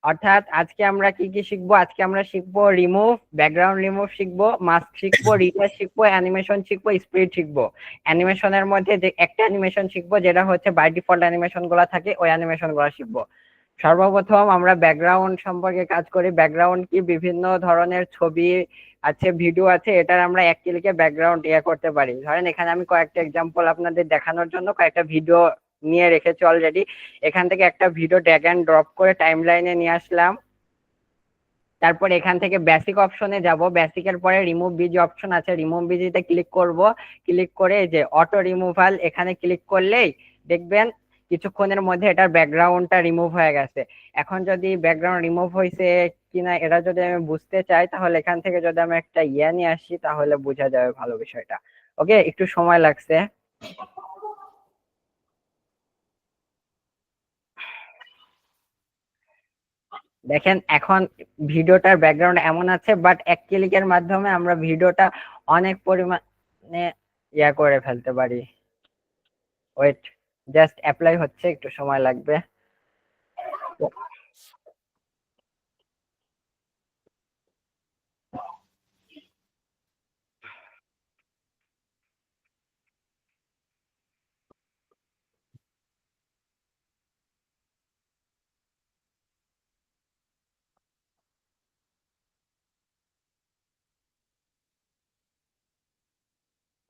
অর্থাৎ আজকে আমরা কি কি শিখবো? আজকে আমরা শিখবো রিমুভ, ব্যাকগ্রাউন্ড রিমুভ শিখবো, মাস্ক শিখবো, রিটাচ শিখবো, অ্যানিমেশন শিখবো, স্পিড শিখবো। অ্যানিমেশনের মধ্যে যে একটা অ্যানিমেশন শিখবো যেটা হচ্ছে বাই ডিফল্ট অ্যানিমেশন গুলা থাকে, ওই অ্যানিমেশন গুলা শিখবো। সর্বপ্রথম আমরা ব্যাকগ্রাউন্ড সম্পর্কে কাজ করি। ব্যাকগ্রাউন্ড কি? বিভিন্ন ধরনের ছবি আছে, ভিডিও আছে, এটার আমরা এক ক্লিকে ব্যাকগ্রাউন্ড করতে পারি। ধরেন এখানে আমি কয়েকটা এক্সাম্পল আপনাদের দেখানোর জন্য কয়েকটা ভিডিও নিয়ে রেখেছি অলরেডি। এখান থেকে একটা ভিডিও ড্র্যাগ এন্ড ড্রপ করে টাইম লাইনে নিয়ে আসলাম। তারপর এখান থেকে বেসিক অপশনে যাব। বেসিকের পরে রিমুভ বিজি অপশন আছে, রিমুভ বিজিতে ক্লিক করব। ক্লিক করে যে অটো রিমুভাল, এখানে ক্লিক করলেই দেখবেন কিছুক্ষণের মধ্যে এটার ব্যাকগ্রাউন্ডটা রিমুভ হয়ে গেছে। এখন যদি ব্যাকগ্রাউন্ড রিমুভ হয়েছে কিনা এটা যদি আমি বুঝতে চাই, তাহলে এখান থেকে যদি আমি একটা নিয়ে আসি তাহলে বোঝা যাবে ভালো বিষয়টা। ওকে, একটু সময় লাগছে। দেখেন এখন ভিডিওটার ব্যাকগ্রাউন্ড এমন আছে, বাট এক ক্লিকের মাধ্যমে আমরা ভিডিওটা অনেক পরিমাণে করে ফেলতে পারি। ওয়েট, জাস্ট অ্যাপ্লাই হচ্ছে, একটু সময় লাগবে।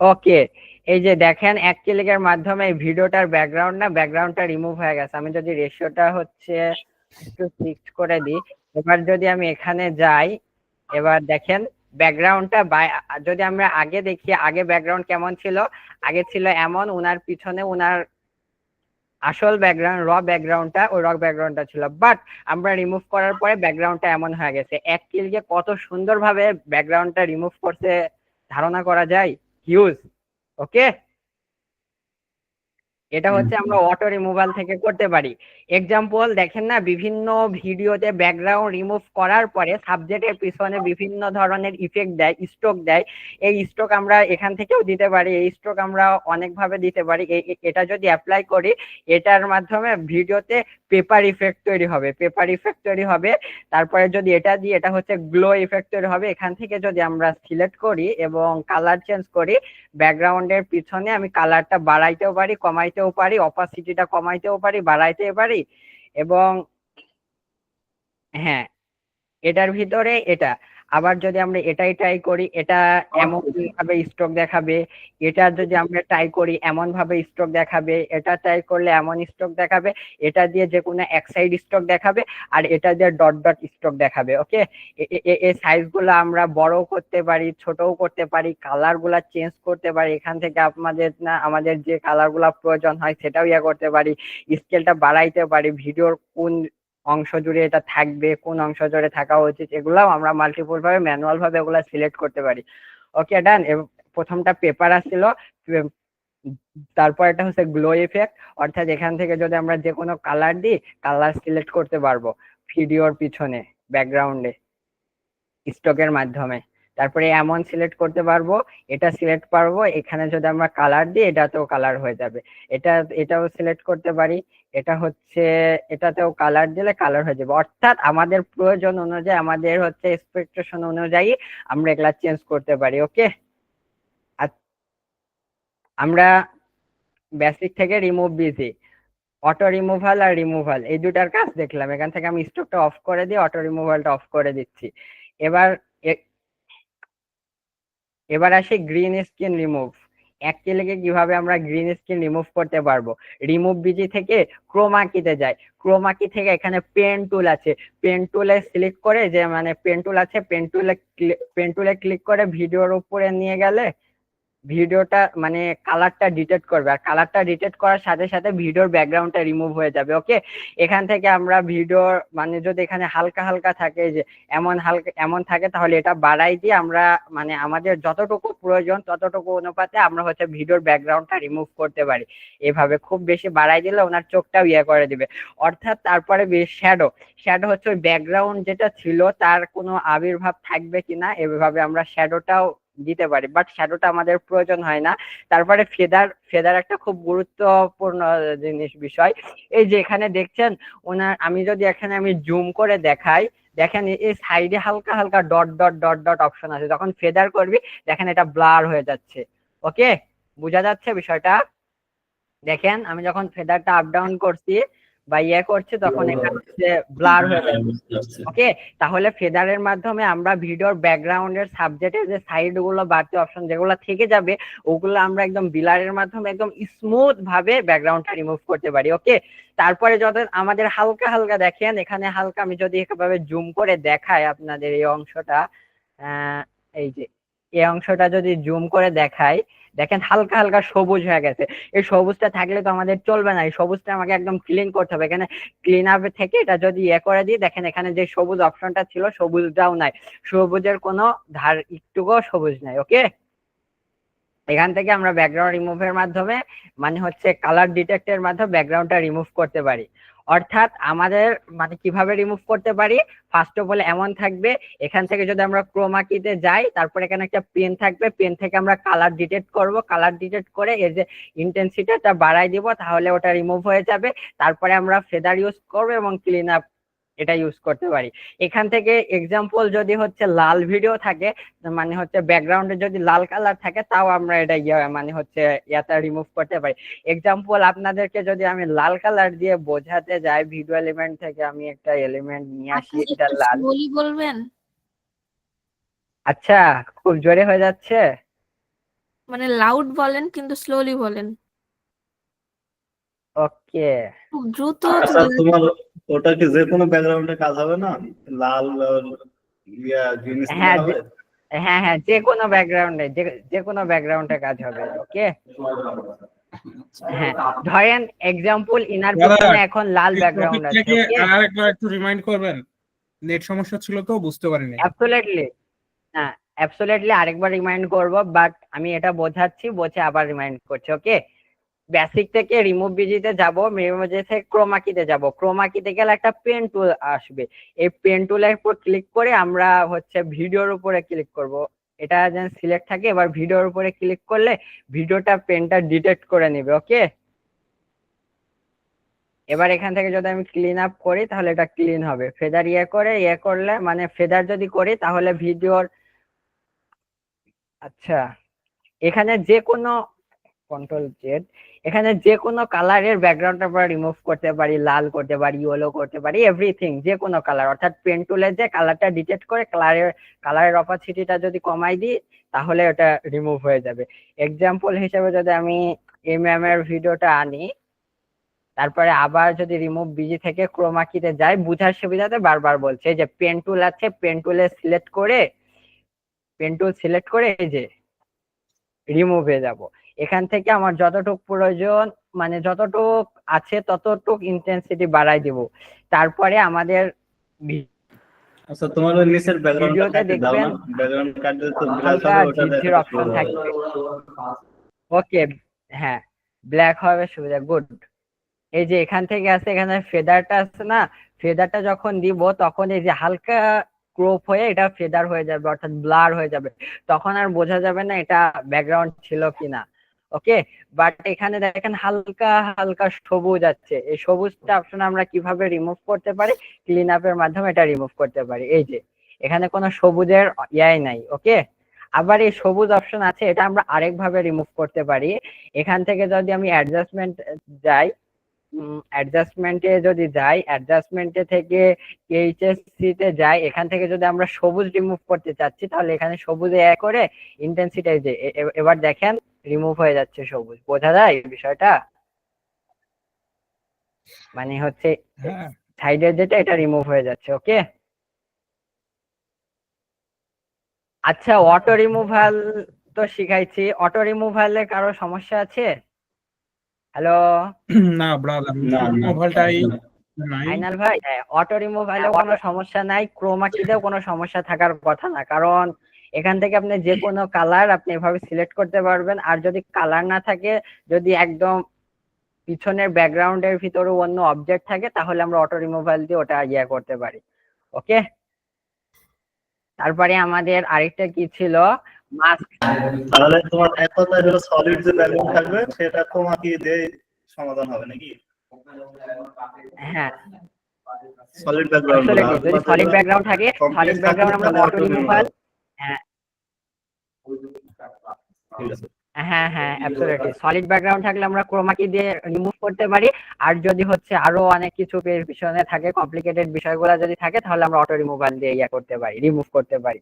ওকে, এই যে দেখেন এক ক্লিকের মাধ্যমে এই ভিডিওটার ব্যাকগ্রাউন্ডটা রিমুভ হয়ে গেছে। আমি যদি রেশিওটা হচ্ছে একটু ফিক্স করে দিই, এবার যদি আমি এখানে যাই, এবার দেখেন ব্যাকগ্রাউন্ডটা যদি আমরা আগে দেখি, আগে ব্যাকগ্রাউন্ড কেমন ছিল? আগে ছিল এমন, উনার পিছনে উনার আসল ব্যাকগ্রাউন্ড, র ব্যাকগ্রাউন্ডটা ছিল, বাট আমরা রিমুভ করার পরে ব্যাকগ্রাউন্ডটা এমন হয়ে গেছে। এক ক্লিকে কত সুন্দরভাবে ব্যাকগ্রাউন্ডটা রিমুভ করতে ধারণা করা যায়। হিউজ। ওকে, এটা হচ্ছে আমরা অটো রিমুভাল থেকে করতে পারি। এক্সাম্পল দেখেন না, বিভিন্ন ভিডিওতে ব্যাকগ্রাউন্ড রিমুভ করার পরে সাবজেক্টের পিছনে বিভিন্ন ধরনের ইফেক্ট দেয়, স্ট্রোক দেয়। এই স্ট্রোক আমরা এখান থেকেও দিতে পারি। এই স্ট্রোক আমরা অনেক ভাবে দিতে পারি। এটা যদি অ্যাপ্লাই করি, এটার মাধ্যমে ভিডিওতে পেপার ইফেক্ট তৈরি হবে, তারপরে যদি এটা দিই, এটা হচ্ছে গ্লো ইফেক্ট তৈরি হবে। এখান থেকে যদি আমরা সিলেক্ট করি এবং কালার চেঞ্জ করি, ব্যাকগ্রাউন্ডের পিছনে আমি কালারটা বাড়াইতেও পারি, কমাইতেও পারি, অপাসিটিটা কমাইতেও পারি, বাড়াইতে পারি। এবং হ্যাঁ, এটার ভিতরে এটা। আবার যদি আমরা এটাই ট্রাই করি, এটা এমন ভাবে স্ট্রোক দেখাবে। এটা যদি আমরা ট্রাই করি এমন ভাবে স্ট্রোক দেখাবে। এটা ট্রাই করলে এমন স্ট্রোক দেখাবে। এটা দিয়ে যে কোনো এক সাইড স্ট্রোক দেখাবে, আর এটা দিয়ে ডট ডট স্ট্রোক দেখাবে। ওকে, এই সাইজ গুলো আমরা বড় করতে পারি, ছোটও করতে পারি, কালার গুলা চেঞ্জ করতে পারি। এখান থেকে আমাদের যে কালার গুলা প্রয়োজন হয় সেটাও করতে পারি। স্কেলটা বাড়াইতে পারি, ভিডিওর কোন অংশ জুড়ে এটা থাকবে, কোন অংশ জুড়ে থাকা উচিত, এগুলাও আমরা মাল্টিপল ভাবে ম্যানুয়াল ভাবে এগুলা সিলেক্ট করতে পারি। ওকে, ডান। প্রথমটা পেপার আসছিল, তারপর এটা হচ্ছে গ্লো ইফেক্ট। অর্থাৎ এখান থেকে যদি আমরা যে কোনো কালার দিই, কালার সিলেক্ট করতে পারবো ভিডিওর পিছনে, ব্যাকগ্রাউন্ডে, স্টকের মাধ্যমে। তারপরে এমন সিলেক্ট করতে পারবো, এটা সিলেক্ট পারবো, এখানে যদি আমরা কালার দিই এটাতেও কালার হয়ে যাবে। এটাও সিলেক্ট করতে পারি। এটা হচ্ছে, এটাতেও কালার দিলে কালার হয়ে যাবে। অর্থাৎ আমাদের প্রয়োজন অনুযায়ী, আমাদের হচ্ছে এক্সপেকটেশন অনুযায়ী আমরা এগুলা চেঞ্জ করতে পারি। ওকে, আমরা বেসিক থেকে রিমুভ বিজি, অটো রিমুভাল আর রিমুভাল, এই দুটার কাজ দেখলাম। এখান থেকে আমি স্টকটা অফ করে দিই, অটো রিমুভালটা অফ করে দিচ্ছি। এবার এবার আসি গ্রিন স্ক্রিন রিমুভ। এক ক্লিকে কিভাবে আমরা গ্রিন স্ক্রিন রিমুভ করতে পারবো। রিমুভ বিজি থেকে ক্রোমা কিতে যায়। ক্রোমা কি থেকে এখানে পেন টুল আছে, পেন টুলে সিলেক্ট করে, যে মানে পেন টুল আছে, পেন টুলে ক্লিক করে ভিডিওর উপরে নিয়ে গেলে ভিডিওটা মানে কালারটা ডিটেক্ট করবে, আর কালারটা ডিটেক্ট করার সাথে সাথে ভিডিওর ব্যাকগ্রাউন্ডটা রিমুভ হয়ে যাবে। ওকে, এখান থেকে আমরা ভিডিওর মানে যদি এখানে হালকা হালকা থাকে, যে হালকা এমন থাকে, তাহলে এটা বাড়াই দিয়ে আমরা মানে আমাদের যতটুকু প্রয়োজন ততটুকু অনুপাতে আমরা হচ্ছে ভিডিওর ব্যাকগ্রাউন্ডটা রিমুভ করতে পারি। এভাবে খুব বেশি বাড়াই দিলে ওনার চোখটাও করে দিবে। অর্থাৎ তারপরে শ্যাডো, শ্যাডো হচ্ছে ওই ব্যাকগ্রাউন্ড যেটা ছিল তার কোনো আবির্ভাব থাকবে কিনা, এভাবে আমরা শ্যাডোটাও দিতে পারি, বাট শ্যাডোটা আমাদের প্রয়োজন হয় না। তারপরে ফেদার একটা খুব গুরুত্বপূর্ণ বিষয়। এই যে এখানে দেখছেন আমি যদি এখানে আমি জুম করে দেখাই, দেখেন এই সাইডে হালকা হালকা dot dot dot dot option আছে, যখন ফেদার করবি দেখেন এটা ব্লার হয়ে যাচ্ছে। ওকে, বোঝা যাচ্ছে বিষয়টা? দেখেন আমি যখন ফেদারটা আপ ডাউন করছি বা করছি তখন এখানে ব্লার হয়ে যাচ্ছে। ওকে, তাহলে ফেদারের মাধ্যমে আমরা ভিডিওর ব্যাকগ্রাউন্ডের সাবজেক্টের যে সাইড গুলো বাড়তি অপশন যেগুলো থেকে যাবে ওগুলো আমরা একদম ব্লারের মাধ্যমে একদম স্মুথ ভাবে ব্যাকগ্রাউন্ডটা রিমুভ করতে পারি। ওকে, তারপরে যত আমাদের হালকা হালকা দেখেন এখানে হালকা আমি যদি এভাবে জুম করে দেখাই আপনাদের এই অংশটা, এই যে এই অংশটা যদি জুম করে দেখাই, দেখেন হালকা হালকা সবুজ হয়ে গেছে। এই সবুজটা থাকলে তো আমাদের চলবে না, এই সবুজটা আমাকে একদম ক্লিন করতে হবে। এখানে ক্লিন আপ থেকে এটা যদি করে দিই, দেখেন এখানে যে সবুজ অপশনটা ছিল সবুজটাও নাই, সবুজের কোনো ধার একটুকুও সবুজ নাই। ওকে, এখান থেকে আমরা ব্যাকগ্রাউন্ড রিমুভের মাধ্যমে মানে হচ্ছে কালার ডিটেক্টের মাধ্যমে ব্যাকগ্রাউন্ডটা রিমুভ করতে পারি। অর্থাৎ আমাদের মানে কিভাবে রিমুভ করতে পারি, ফার্স্ট অফ অল এমন থাকবে, এখান থেকে যদি আমরা ক্রোমা কিতে যাই, তারপর এখানে একটা পেন থাকবে, পেন থেকে আমরা কালার ডিটেক্ট করব, কালার ডিটেক্ট করে এর যে ইন্টেন্সিটিটা বাড়াই দিব, তাহলে ওটা রিমুভ হয়ে যাবে। তারপরে আমরা ফেদার ইউজ করব এবং ক্লিন আপ এটা ইউজ করতে পারি। এখান থেকে এক্সাম্পল যদি হচ্ছে লাল ভিডিও থাকে, মানে হচ্ছে ব্যাকগ্রাউন্ডে যদি লাল কালার থাকে, তাও আমরা এটা মানে হচ্ছে ইয়াটা রিমুভ করতে পারি। এক্সাম্পল আপনাদেরকে যদি আমি লাল কালার দিয়ে বোঝাতে যাই, ভিডিও এলিমেন্ট থেকে আমি একটা এলিমেন্ট নিয়ে আসি, এটা লাল। বলবেন? আচ্ছা, খুব জোরে হয়ে যাচ্ছে, মানে লাউড বলেন কিন্তু স্লোলি বলেন। ওকে। খুব দ্রুত। আচ্ছা, তোমার ওটা কি যে কোনো ব্যাকগ্রাউন্ডে কাজ হবে না? লাল জিনিস হ্যাঁ হবে? হ্যাঁ হ্যাঁ, যে কোনো ব্যাকগ্রাউন্ডে, যে কোনো ব্যাকগ্রাউন্ডে কাজ হবে। ওকে, হ্যাঁ ধরেন এক্সাম্পল ইনার পিছনে এখন লাল ব্যাকগ্রাউন্ড আছে। ওকে, আরেকবার একটু রিমাইন্ড করবেন, নেট সমস্যা ছিল তো বুঝতে পারিনি। অ্যাবসলিউটলি, হ্যাঁ অ্যাবসলিউটলি আরেকবার রিমাইন্ড করব, বাট আমি এটা বোঝাচ্ছি, বোঝে আবার রিমাইন্ড করছি। ওকে, বেসিক থেকে রিমুভ বিজিতে যাব, রিমুভ থেকে ক্রোমা কিতে যাব, ক্রোমা কিতে গেলে একটা পেন টুল আসবে, এই পেন টুলের উপর ক্লিক করে আমরা হচ্ছে ভিডিওর উপরে ক্লিক করব, এটা যেন সিলেক্ট থাকে। এবার ভিডিওর উপরে ক্লিক করলে ভিডিওটা পেনটা ডিটেক্ট করে নেবে। ওকে, এবার এখান থেকে যদি আমি ক্লিন আপ করি তাহলে এটা ক্লিন হবে। ফেদার করলে মানে ফেদার যদি করি তাহলে ভিডিওর, আচ্ছা এখানে যে কোনো কন্ট্রোল জেড, এখানে যে কোনো কালারের ব্যাকগ্রাউন্ড আমরা রিমুভ করতে পারি, লাল করতে পারি, ইয়েলো করতে পারি, এভরিথিং যে কোনো কালার। অর্থাৎ পেন টুলের যে কালারটা ডিটেক্ট করে কালারের অপাসিটিটা যদি কমাই দিই তাহলে ওটা রিমুভ হয়ে যাবে। এক্সাম্পল হিসেবে যদি আমি এমএম এর ভিডিওটা আনি, তারপরে আবার যদি রিমুভ বিজি থেকে ক্রোমা কিতে যাই, বুঝার সুবিধাতে বারবার বলছে যে পেন টুল আছে, পেন টুলে সিলেক্ট করে এই যে রিমুভে যাব। এখান থেকে আমার যতটুক প্রয়োজন মানে যতটুক আছে ততটুক ইন্টেন্সিটি বাড়াই দিব। তারপরে আমাদের আচ্ছা, তোমার ওই নিচের ব্যাকগ্রাউন্ডটা ভিডিওতে কাটতে দাও দেখবেন না, ব্যাকগ্রাউন্ড কাটলে তো ব্ল্যাক হালকা হবে, ওটা ঝিরঝির অপশন থাকবে। ওকে, হ্যাঁ ব্ল্যাক হবে, সুবিধা, গুড। এই যে এখান থেকে আছে, এখানে ফেদারটা আছে না, ফেদারটা যখন দিব তখন এই যে হালকা ক্রপ হয়ে এটা ফেদার হয়ে যাবে, অর্থাৎ ব্লার হয়ে যাবে, তখন আর বোঝা যাবে না এটা ব্যাকগ্রাউন্ড ছিল কিনা। ওকে, বাট এখানে দেখেন হালকা হালকা সবুজ আছে, এই সবুজটা অপশন আমরা কিভাবে রিমুভ করতে পারি, ক্লিন আপের মাধ্যমে এটা রিমুভ করতে পারি। এই যে এখানে কোনো সবুজের ইয়াই নাই। ওকে, আবার এই সবুজ অপশন আছে, এটা আমরা আরেক ভাবে রিমুভ করতে পারি। এখান থেকে যদি আমি অ্যাডজাস্টমেন্ট যাই, অ্যাডজাস্টমেন্টে থেকে এইচএসসি তে যাই, এখান থেকে যদি আমরা সবুজ রিমুভ করতে চাচ্ছি তাহলে এখানে সবুজে করে ইন্টেন্সিটি, যে এবার দেখেন রিমুভ হয়ে যাচ্ছে সবুজ। বোঝা যায় বিষয়টা? মানে হচ্ছে সাইডের যেটা এটা রিমুভ হয়ে যাচ্ছে। ওকে, আচ্ছা অটো রিমুভাল তো শিখাইছি, অটো রিমুভালে কারো সমস্যা আছে? হ্যালো না ব্রাদার, রিমুভালটাই নাই। ফাইনাল ভাই, অটো রিমুভালে কোনো সমস্যা নাই, ক্রোমা কিতেও কোনো সমস্যা থাকার কথা না, কারণ এখান থেকে আপনি যে কোনো কালার আপনি এভাবে সিলেক্ট করতে পারবেন। আর যদি কালার না থাকে, যদি একদম পিছনের ব্যাকগ্রাউন্ডের ভিতরে অন্য অবজেক্ট থাকে, তাহলে আমরা অটো রিমুভাল দিয়ে ওটা করতে পারি। ওকে, তারপরে আমাদের আরেকটা কি ছিল, মাস্ক। তাহলে তোমার এক কথায় হলো সলিড যে ব্যাকগ্রাউন্ড থাকবে সেটা তোমাকে দিয়ে সমাধান হবে নাকি? হ্যাঁ, সলিড ব্যাকগ্রাউন্ড গুলো অ্যাবসলিউটলি। যদি সলিড ব্যাকগ্রাউন্ড থাকে, সলিড ব্যাকগ্রাউন্ড আমরা অটো রিমুভাল। হ্যাঁ ঠিক আছে। হ্যাঁ হ্যাঁ, অ্যাবসলিউটলি। সলিড ব্যাকগ্রাউন্ড থাকলে আমরা ক্রোমা কি দিয়ে রিমুভ করতে পারি। আর যদি হচ্ছে আরো অনেক কিছু পিছনে থাকে, কমপ্লিকেটেড বিষয়গুলো যদি থাকে, তাহলে আমরা অটো রিমুভাল দিয়ে ইয়া করতে পারি, রিমুভ করতে পারি।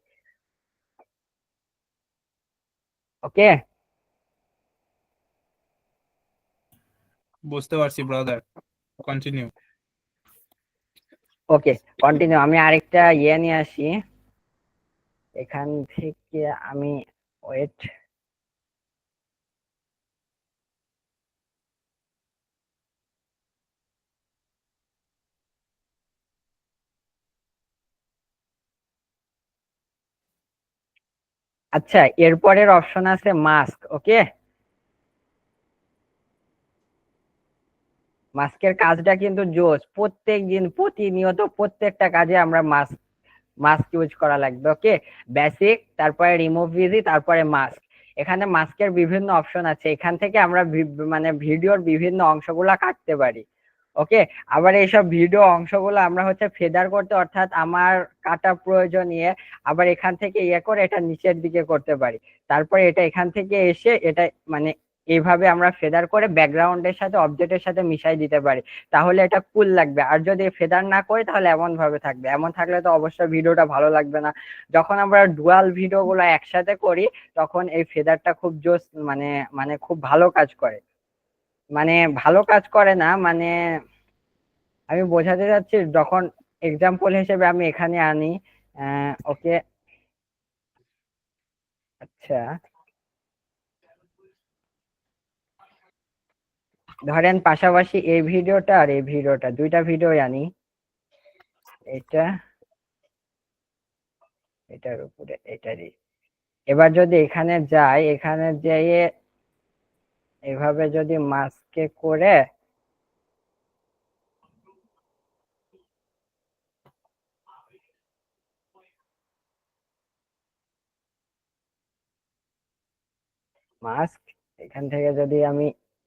ওকে, বুঝতে পারছি ব্রাদার, কন্টিনিউ। ওকে, কন্টিনিউ। আমি আরেকটা ইয়ে নিয়ে আসি এখান থেকে। আমি ওয়েট, আচ্ছা, এরপরের অপশন আছে মাস্ক। ওকে, মাস্কের কাজটা কিন্তু জোস। প্রত্যেক দিন প্রতিনিয়ত প্রত্যেকটা কাজে আমরা মাস্ক মাস্ক ইউজ করা লাগবে। ওকে, বেসিক, তারপরে রিমুভ ইজি, তারপরে মাস্ক। এখানে মাস্কের বিভিন্ন অপশন আছে, এখান থেকে আমরা মানে ভিডিওর বিভিন্ন অংশগুলা কাটতে পারি। ওকে, আবার এইসব ভিডিও অংশগুলো আমরা হচ্ছে ফেদার করতে, অর্থাৎ আমার কাটা প্রয়োজন নিয়ে আবার এখান থেকে ইয়ে করে এটা নিচের দিকে করতে পারি। তারপরে এটা এখান থেকে এসে এটা মানে এইভাবে আমরা ফেদার করে ব্যাকগ্রাউন্ডের সাথে অবজেক্টের সাথে মিশাই দিতে পারি। তাহলে এটা কুল লাগবে। আর যদি ফেদার না করি তাহলে এমন ভাবে থাকবে। এমন থাকলে তো অবশ্যই ভিডিওটা ভালো লাগবে না। যখন আমরা ডুয়াল ভিডিও গুলো একসাথে করি তখন এই ফেদারটা খুব জোস, মানে মানে খুব ভালো কাজ করে। মানে ভালো কাজ করে না, মানে আমি বোঝাতে চাচ্ছি, যখন এক্সাম্পল হিসেবে আমি এখানে আনি। ওকে, আচ্ছা, ধরেন পাশাপাশি এই ভিডিওটা আর এই ভিডিওটা, দুইটা ভিডিও আনি। এটা এটার উপরে এটারই। এবার যদি এখানে যাই, এখানে যেয়ে এভাবে যদি মাস্কে করে মাস্ক, এখান থেকে যদি আমি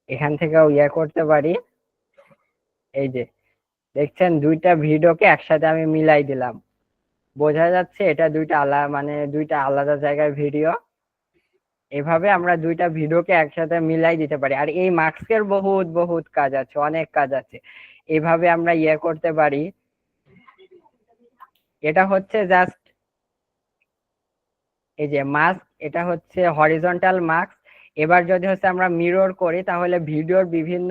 এখান থেকেও ইয়ে করতে পারি, এই যে দেখছেন দুইটা ভিডিওকে একসাথে আমি মিলাই দিলাম। বোঝা যাচ্ছে এটা দুইটা আলাদা, মানে দুইটা আলাদা জায়গার ভিডিও। এভাবে আমরা দুইটা ভিডিওকে একসাথে মিলাই দিতে পারি। আর এই মাস্কের বহুত বহুত কাজ আছে, অনেক কাজ আছে। এভাবে আমরা ইয়ে করতে পারি। এটা হচ্ছে জাস্ট এই যে মাস্ক, এটা হচ্ছে হরিজন্টাল মাস্ক। এবার যদি হচ্ছে আমরা মিরর করি তাহলে ভিডিওর বিভিন্ন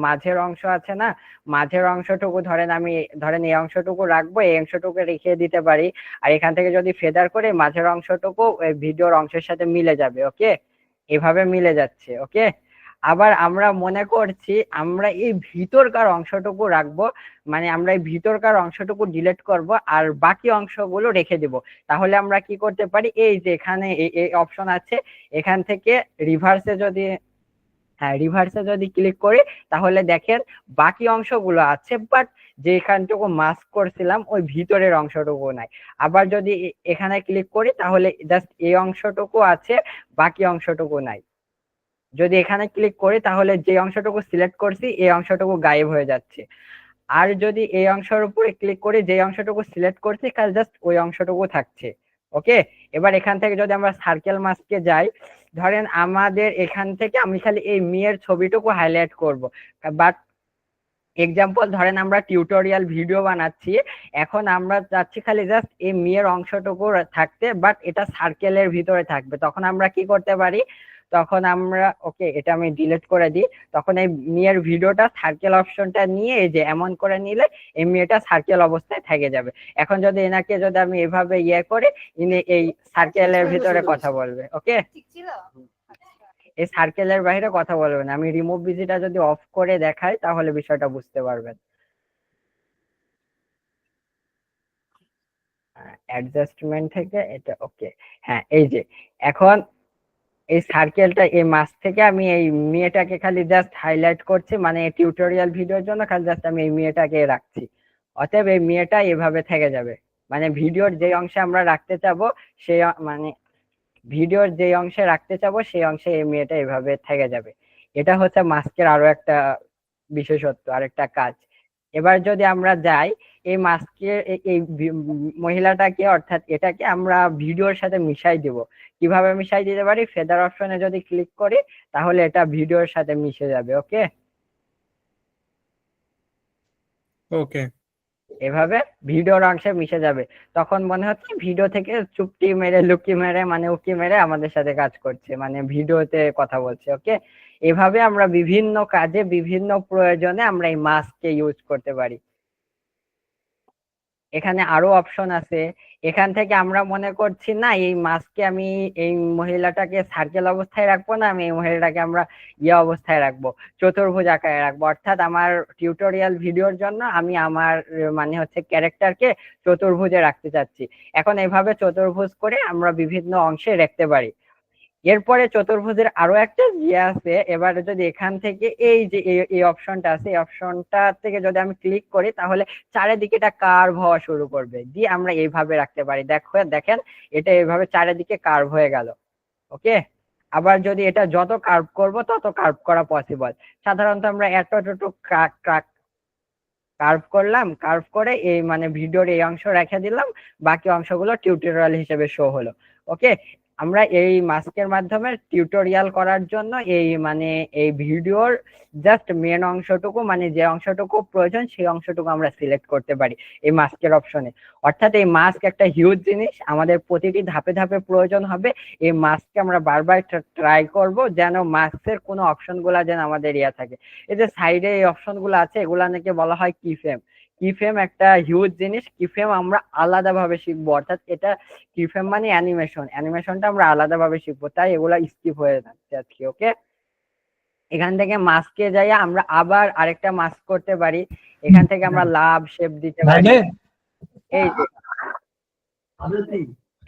মাঝের অংশ আছে না, মাঝের অংশটুকু ধরেন এই অংশটুকু রাখবো, এই অংশটুকু রেখে দিতে পারি। আর এখান থেকে যদি ফেদার করে মাঝের অংশটুকু ভিডিওর অংশের সাথে মিলে যাবে। ওকে, এভাবে মিলে যাচ্ছে। ওকে, আবার আমরা মনে করছি আমরা এই ভিতরকার অংশটুকু রাখবো, মানে আমরা এই ভিতরকার অংশটুকু ডিলিট করব আর বাকি অংশগুলো রেখে দিব। তাহলে আমরা কি করতে পারি, এই যে এখানে এই অপশন আছে, এখান থেকে রিভার্সে যদি, হ্যাঁ রিভার্সে যদি ক্লিক করি তাহলে দেখেন বাকি অংশগুলো আছে, বাট যেখানটুকু মাস্ক করছিলাম ওই ভিতরের অংশটুকু নাই। আবার যদি এখানে ক্লিক করি তাহলে জাস্ট এই অংশটুকু আছে, বাকি অংশটুকু নাই। যদি এখানে ক্লিক করি তাহলে যে অংশটুকু সিলেক্ট করছি এই অংশটুকু গায়েব হয়ে যাচ্ছে। আর যদি এই অংশের উপরে ক্লিক করি, যে অংশটুকু সিলেক্ট করছি কাল জাস্ট ওই অংশটুকু থাকছে। ওকে, এবার এখান থেকে যদি আমরা সার্কেল মাস্কে যাই, ধরেন আমাদের এখান থেকে আমি খালি এই মেয়ের ছবিটুকু হাইলাইট করব, বাট এক্সাম্পল ধরেন আমরা টিউটোরিয়াল ভিডিও বানাচ্ছি, এখন আমরা চাচ্ছি খালি জাস্ট এই মেয়ের অংশটুকু থাকতে, বাট এটা সার্কেলের ভিতরে থাকবে। তখন আমরা কি করতে পারি, তখন আমরা ওকে এটা আমি ডিলিট করে দিই। তখন এই মেয়ের ভিডিওটা সার্কেল অপশনটা নিয়ে এই যে এমন করে নিলে এই মেয়েটা সার্কেল অবস্থায় থেকে যাবে। এখন যদি এনাকে যদি আমি এভাবে ইয়ে করে, ইনি এই সার্কেলের ভিতরে কথা বলবে। ওকে, এই সার্কেলের বাইরে কথা বলবে না। আমি রিমুভ ভিজিটা যদি অফ করে দেখাই তাহলে বিষয়টা বুঝতে পারবেন। অ্যাডজাস্টমেন্ট থেকে এটা ওকে, হ্যাঁ এই যে এখন এই সার্কেলটা এই মাছ থেকে আমি এই মেয়েটাকে খালি জাস্ট হাইলাইট করছি, মানে টিউটোরিয়াল ভিডিওর জন্য খালি জাস্ট আমি এই মেয়েটাকে রাখছি। অতএব এই মেয়েটা এভাবে থেকে যাবে, মানে ভিডিওর যে অংশে আমরা রাখতে চাবো সেই মানে ভিডিওর যে অংশে রাখতে চাবো সেই অংশে এই মেয়েটা এভাবে থেকে যাবে। এটা হচ্ছে মাস্কের আরো একটা বিশেষত্ব, আরেকটা কাজ। এবার যদি আমরা যাই এই মাস্কের এই মহিলাটাকে অর্থাৎ এটাকে আমরা ভিডিওর সাথে মিশাই দিব। কিভাবে মিশাই দিতে পারি? ফেদার অপশনে যদি ক্লিক করি তাহলে এটা ভিডিওর সাথে মিশে যাবে। ওকে, ওকে। এভাবে ভিডিওর অংশে মিশে যাবে। তখন মনে হচ্ছে ভিডিও থেকে চুপটি মেরে লুকি মেরে মানে উকি মেরে আমাদের সাথে কাজ করছে, মানে ভিডিওতে কথা বলছে। ওকে, এভাবে আমরা বিভিন্ন কাজে বিভিন্ন প্রয়োজনে আমরা এই মাস্ককে ইউজ করতে পারি। এখানে আরো অপশন আছে। এখান থেকে আমরা মনে করছি না এই মাস্কে আমি এই মহিলাটাকে সার্কেল অবস্থায় রাখবো না, আমি এই মহিলাটাকে আমরা অবস্থায় রাখবো, চতুর্ভুজ আকারে রাখবো। অর্থাৎ আমার টিউটোরিয়াল ভিডিওর জন্য আমি আমার মানে হচ্ছে ক্যারেক্টারকে চতুর্ভুজে রাখতে চাচ্ছি। এখন এইভাবে চতুর্ভুজ করে আমরা বিভিন্ন অংশে রাখতে পারি। এরপরে চতুর্ভুজের আরো একটা আছে। এবারে যদি এখান থেকে এই যে এই অপশনটা আছে, এই অপশনটা থেকে যদি আমি ক্লিক করি তাহলে চারিদিকে এটা কার্ভ হওয়া শুরু করবে, দিয়ে আমরা এইভাবে রাখতে পারি। দেখেন এটা এইভাবে চারিদিকে কার্ভ হয়ে গেল। ওকে, আবার যদি এটা যত কার্ভ করব তত কার্ভ করা পসিবল। সাধারণত আমরা এতটুকু কার্ভ করলাম, কার্ভ করে এই মানে ভিডিওর এই অংশ রেখে দিলাম, বাকি অংশগুলো টিউটোরিয়াল হিসেবে শো হলো। ওকে, আমরা এই মাস্কের মাধ্যমে টিউটোরিয়াল করার জন্য এই ভিডিওর জাস্ট মেন অংশটুকু মানে যে অংশটুকু প্রয়োজন সেই অংশটুকু আমরা সিলেক্ট করতে পারি এই মাস্কের অপশনে। অর্থাৎ এই মাস্ক একটা হিউজ জিনিস, আমাদের প্রতিটি ধাপে ধাপে প্রয়োজন হবে। এই মাস্ককে আমরা বারবার ট্রাই করব যেন মাস্কের কোনো অপশন গুলা যেন আমাদের থাকে। এই যে সাইডে এই অপশন গুলো আছে এগুলা নাকি বলা হয় কি ফ্রেম। কি ফ্রেম একটা হিউজ জিনিস, কি ফ্রেম আমরা আলাদাভাবে শিখবো। অর্থাৎ এটা কি ফ্রেম মানে অ্যানিমেশনটা আমরা আলাদাভাবে শিখবো, তাই এগুলা স্কিপ হয়ে যাচ্ছে আজকে। ওকে, এখান থেকে মাস্কে যাই আমরা আবার আরেকটা মাস্ক করতে পারি। এখান থেকে আমরা লাভ শেপ দিতে পারি।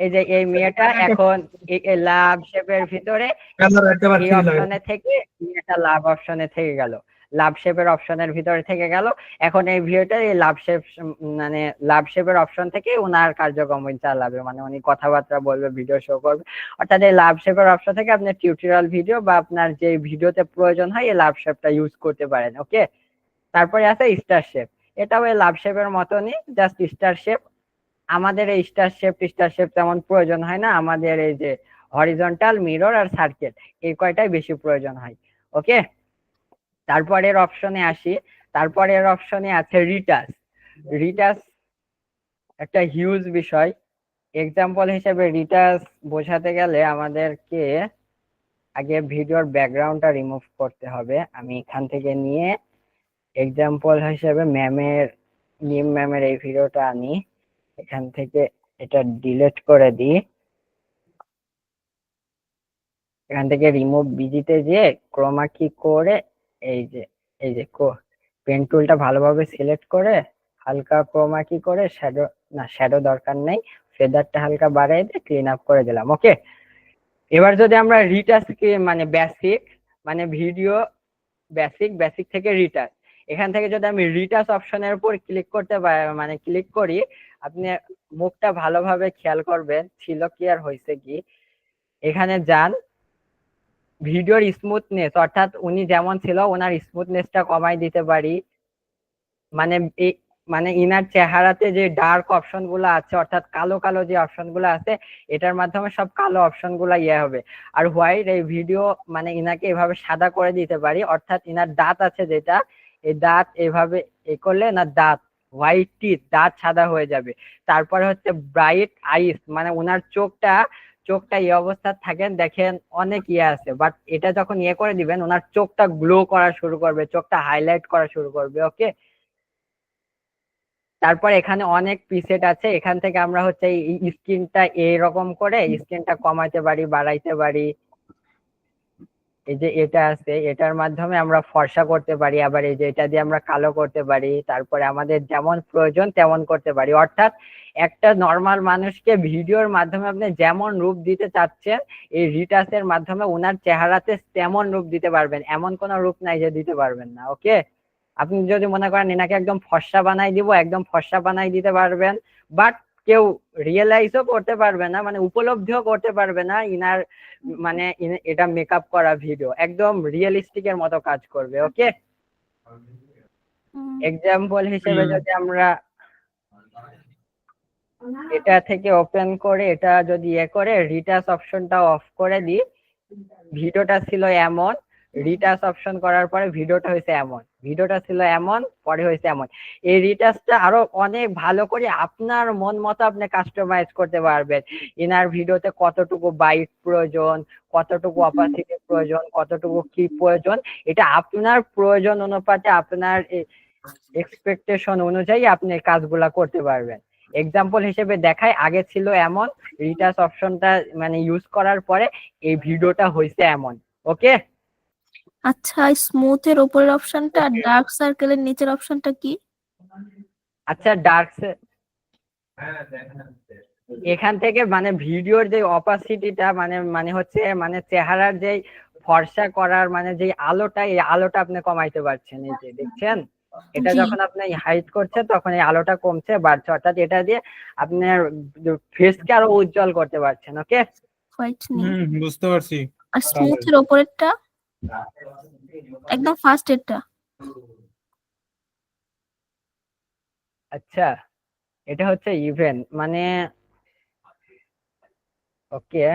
এই যে এই মেয়েটা এখন এই লাভ শেপের ভিতরে এই অপশনে থেকে মেয়েটা লাভ অপশনে থেকে গেল, লাভ শেপের অপশনের ভিতরে থেকে গেল। এখন এই ভিডিওটা এই লাভ শেপ মানে লাভ শেপের অপশন থেকে ওনার কার্যক্রম চালাবে, মানে উনি কথাবার্তা বলবে, ভিডিও শো করবে। অর্থাৎ এই লাভ শেপের অপশন থেকে আপনি টিউটোরিয়াল ভিডিও বা আপনার যে ভিডিওতে প্রয়োজন হয় এই লাভ শেপটা ইউজ করতে পারেন। ওকে, তারপরে আছে স্টার শেপ। এটাও এই লাভ শেপের মতনই, জাস্ট স্টার শেপ। আমাদের এই স্টার শেপ তেমন প্রয়োজন হয় না, আমাদের এই যে হরিজন্টাল, মিরর আর সার্কেল এই কয়টাই বেশি প্রয়োজন হয়। ওকে, তারপরের অপশনে আসি। তারপরের অপশনে আছে রিটাচ। রিটাচ একটা হিউজ বিষয়। এক্সাম্পল হিসেবে রিটাচ বোঝাতে গেলে আমাদেরকে আগে ভিডিওর ব্যাকগ্রাউন্ডটা রিমুভ করতে হবে। আমি এখান থেকে নিয়ে এক্সাম্পল হিসেবে ম্যামের এই ভিডিওটা আনি, এখান থেকে এটা ডিলিট করে দিই। এখান থেকে রিমুভ বিজিতে যে ক্রোমা কি করে এই যে পেন টুলটা ভালোভাবে সিলেক্ট করে হালকা ক্রোমা কি করে শ্যাডো দরকার নেই, ফেদারটা হালকা বাড়িয়ে দিয়ে ক্লিন আপ করে দিলাম। ওকে, এবার যদি আমরা রিটাচ মানে বেসিক মানে ভিডিও বেসিক থেকে রিটাচ, এখান থেকে যদি আমি রিটাচ অপশনের উপর ক্লিক করতে মানে ক্লিক করি, আপনি মুখটা ভালোভাবে খেয়াল করবেন ছিল কি আর হয়েছে কি। এখানে যান, ভিডিওর স্মুথনেস অর্থাৎ উনি যেমন ছিল ওনার স্মুথনেসটা কমাই দিতে পারি। মানে ইনার চেহারাতে যে ডার্ক অপশন গুলো আছে অর্থাৎ কালো কালো যে অপশন গুলো আছে এটার মাধ্যমে সব কালো অপশন গুলা হবে। আর হোয়াইট এই ভিডিও মানে ইনাকে এভাবে সাদা করে দিতে পারি। অর্থাৎ ইনার দাঁত আছে যেটা, এই দাঁত এভাবে করলে না দাঁত হোয়াইট টিথ, দাঁত সাদা হয়ে যাবে। তারপরে হচ্ছে ব্রাইট আইস, মানে ওনার চোখটা এই অবস্থা থাকেন দেখেন অনেক আছে, বাট এটা যখন করে দিবেন ওনার চোখটা গ্লো করা শুরু করবে, চোখটা হাইলাইট করা শুরু করবে। ওকে, তারপর এখানে অনেক প্রিসেট আছে, এখান থেকে আমরা হচ্ছে এই স্ক্রিনটা এরকম করে স্ক্রিনটা কমাইতে পারি, বাড়াইতে পারি। এই যে এটা আছে এটার মাধ্যমে আমরা ফর্সা করতে পারি, আবার এই যে এটা দিয়ে আমরা কালো করতে পারি। তারপরে আমাদের যেমন প্রয়োজন তেমন করতে পারি। অর্থাৎ একটা নর্মাল মানুষকে ভিডিওর মাধ্যমে আপনি যেমন রূপ দিতে চাচ্ছেন এই রিটাচের মাধ্যমে ওনার চেহারাতে তেমন রূপ দিতে পারবেন, এমন কোনো রূপ নাই যে দিতে পারবেন না। ওকে, আপনি যদি মনে করেন এনাকে একদম ফর্সা বানাই দিব, একদম ফর্সা বানাই দিতে পারবেন, বাট কেউ রিয়েলাইজও করতে পারবে না, মানে উপলব্ধিও করতে পারবে না ইনার মানে এটা মেকআপ করা ভিডিও, একদম রিয়েলিস্টিকের মতো কাজ করবে। ওকে, এক্সাম্পল হিসেবে যদি আমরা এটা থেকে ওপেন করে এটা যদি করে রিটাচ অপশনটা অফ করে দিই, ভিডিওটা ছিল এমন, রিটাচ অপশন করার পরে ভিডিওটা হয়েছে এমন, ভিডিওটা ছিল এমন, পরে হয়েছে এমন। এই রিটাচটা আরো অনেক ভালো করে আপনার মন মতো আপনি কাস্টমাইজ করতে পারবেন। ইনার ভিডিওতে কতটুকু বাইট প্রয়োজন, কতটুকু অপাসিটি প্রয়োজন, কতটুকু কি প্রয়োজন, এটা আপনার প্রয়োজন অনুপাতে আপনার এক্সপেকটেশন অনুযায়ী আপনি কাজগুলা করতে পারবেন। এক্সাম্পল হিসেবে দেখাই, আগে ছিল এমন, রিটাচ অপশনটা মানে ইউজ করার পরে এই ভিডিওটা হয়েছে এমন। ওকে, আচ্ছা, স্মুথের উপরের অপশনটা আর ডার্ক সার্কেলের নিচের অপশনটা কি? আচ্ছা ডার্ক, এখান থেকে মানে ভিডিওর যে অপাসিটিটা মানে মানে হচ্ছে মানে চেহারার যে ফর্সা করার মানে যে আলোটা, এই আলোটা আপনি কমাইতে পারছেন। এই যে দেখছেন, এটা জি। যখন আপনি হাইড করছেন তখন এই আলোটা কমছে বাড়ছে, অর্থাৎ এটা দিয়ে আপনার ফেসকে আরো উজ্জ্বল করতে পারছেন। ওকে, হোয়াইট নেই। বুঝতে পারছি। আর স্মুথের উপরেরটা একদম ফার্স্ট এরটা। আচ্ছা এটা হচ্ছে ইভেন মানে ওকে,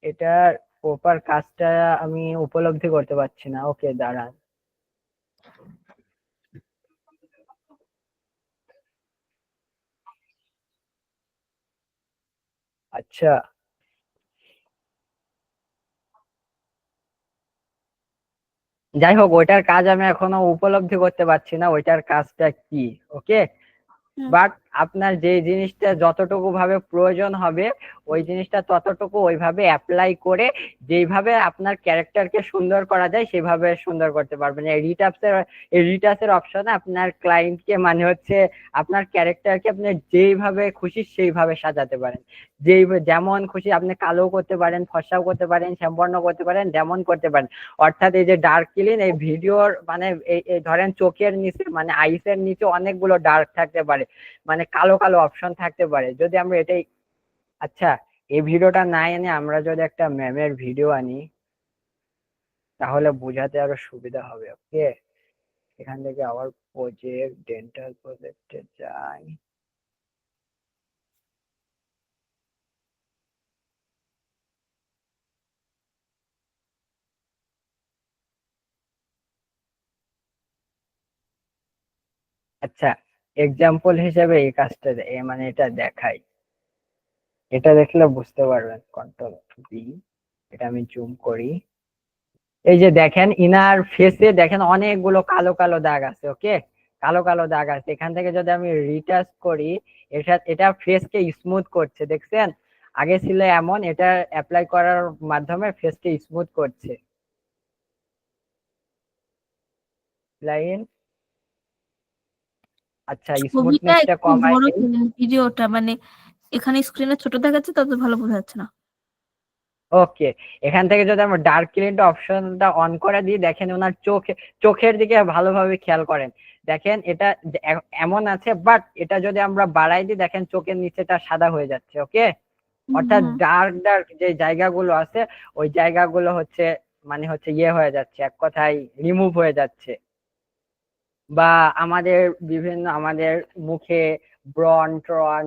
এটার প্রপার কাজটা আমি উপলব্ধি করতে পারছি না। ওকে দাঁড়ান, আচ্ছা যাই হোক, ওইটার কাজ আমি এখনো উপলব্ধি করতে পারছি না ওইটার কাজটা কি। ওকে, বাট আপনার যে জিনিসটা যতটুকু ভাবে প্রয়োজন হবে ওই জিনিসটা ততটুকু ওইভাবে অ্যাপ্লাই করে যেইভাবে আপনার ক্যারেক্টারকে সুন্দর করা যায় সেভাবে সুন্দর করতে পারবেন। এই রিটাচের অপশনে আপনার ক্লায়েন্টকে মানে হচ্ছে আপনার ক্যারেক্টারকে আপনি যেইভাবে খুশি সেইভাবে সাজাতে পারেন, যেমন খুশি আপনি কালো করতে পারেন, ফর্সাও করতে পারেন, শ্যামবর্ণ করতে পারেন, যেমন করতে পারেন। অর্থাৎ এই যে ডার্ক ক্লিন, এই ভিডিওর মানে এই ধরেন চোখের নিচে মানে আইসের নিচে অনেকগুলো ডার্ক থাকতে পারে, মানে কালো কালো অপশন থাকতে পারে। যদি আমরা এটাই, আচ্ছা এই ভিডিওটা না এনে আমরা যদি একটা ম্যামের ভিডিও আনি তাহলে বোঝাতে আরো সুবিধা হবে। ওকে, এখান থেকে আবার প্রজেক্ট, ডেন্টাল প্রজেক্টে যাই। আচ্ছা এক্সাম্পল হিসেবে এই কাজটা মানে এটা দেখাই, এটা দেখলে বুঝতে পারবেন। কন্ট্রোল বি, এটা আমি জুম করি। এই যে দেখেন ইনার ফেসে দেখেন অনেকগুলো কালো কালো দাগ আছে। ওকে, কালো কালো দাগ আছে। এখান থেকে যদি আমি রিটাচ করি, এটা ফেসকে স্মুথ করছে, দেখছেন? আগে ছিল এমন, এটা অ্যাপ্লাই করার মাধ্যমে ফেসকে স্মুথ করছে। লাইন, আচ্ছা ছবিটা স্মুথনেসটা একটু কমাই বড় দিই। করুন, ভিডিওটা মানে এখানে স্ক্রিনে ছোট দেখাচ্ছে তত ভালো বোঝা যাচ্ছে না। ওকে, এখান থেকে যদি আমরা ডার্ক ক্লিনটা অপশনটা অন করে দিই, দেখেন ওনার চোখের দিকে ভালোভাবে খেয়াল করেন। দেখেন এটা এমন আছে, বাট এটা যদি আমরা বাড়াই দিই দেখেন চোখের নিচেটা সাদা হয়ে যাচ্ছে। ওকে, অর্থাৎ ডার্ক ডার্ক যে জায়গাগুলো আছে ওই জায়গাগুলো হচ্ছে মানে হচ্ছে হয়ে যাচ্ছে, এক কথায় রিমুভ হয়ে যাচ্ছে। বা আমাদের বিভিন্ন আমাদের মুখে ব্রন ট্রন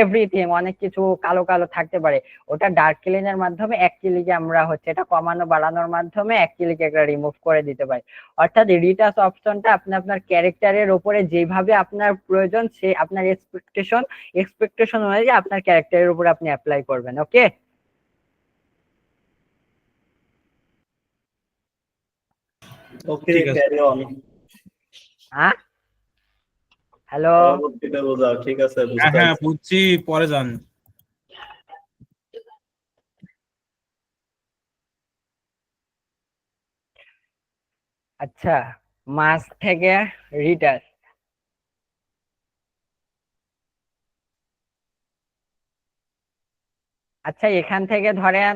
এভরিথিং অনেক কিছু কালো কালো থাকতে পারে, ওটা ডার্ক ক্লিনের মাধ্যমে এক ক্লিকে আমরা হচ্ছে এটা কমানো বাড়ানোর মাধ্যমে এক ক্লিকে একটা রিমুভ করে দিতে পারি। অর্থাৎ রিটাচ অপশনটা আপনি আপনার ক্যারেক্টারের উপরে যেভাবে আপনার প্রয়োজন সে আপনার এক্সপেকটেশন অনুযায়ী আপনার ক্যারেক্টারের উপরে আপনি অ্যাপ্লাই করবেন। ওকে, ওকে, ঠিক আছে। Carry on. হ্যাঁ হ্যালো, পরবর্তীটা বোঝাও। ঠিক আছে, হ্যাঁ বুঝতে হ্যাঁ পারছি। বুঝছি, পরে যান। আচ্ছা মাস থেকে রিটাচ, আচ্ছা এখান থেকে ধরেন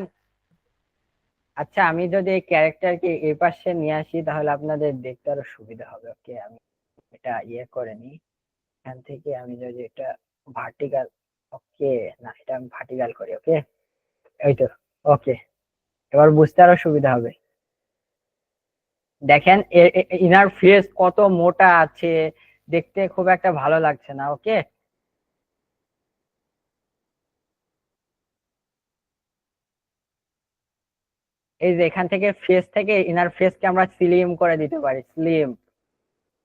আচ্ছা আমি যদি এই ক্যারেক্টারকে এই পাশে নিয়ে আসি তাহলে আপনাদের দেখতে আরো সুবিধা হবে। ওকে, আমি এটা করে নিই। এখান থেকে আমি যদি এটা ভার্টিক্যাল, ওকে, না এটা আমি ভার্টিক্যাল করি। ওকে, এই তো। ওকে, এবার বুঝতে আরো সুবিধা হবে। দেখেন ইনার ফেস কত মোটা আছে, দেখতে খুব একটা ভালো লাগছে না। ওকে, এই যে এখান থেকে ফেস থেকে ইনার ফেসকে আমরা স্লিম করে দিতে পারি। স্লিম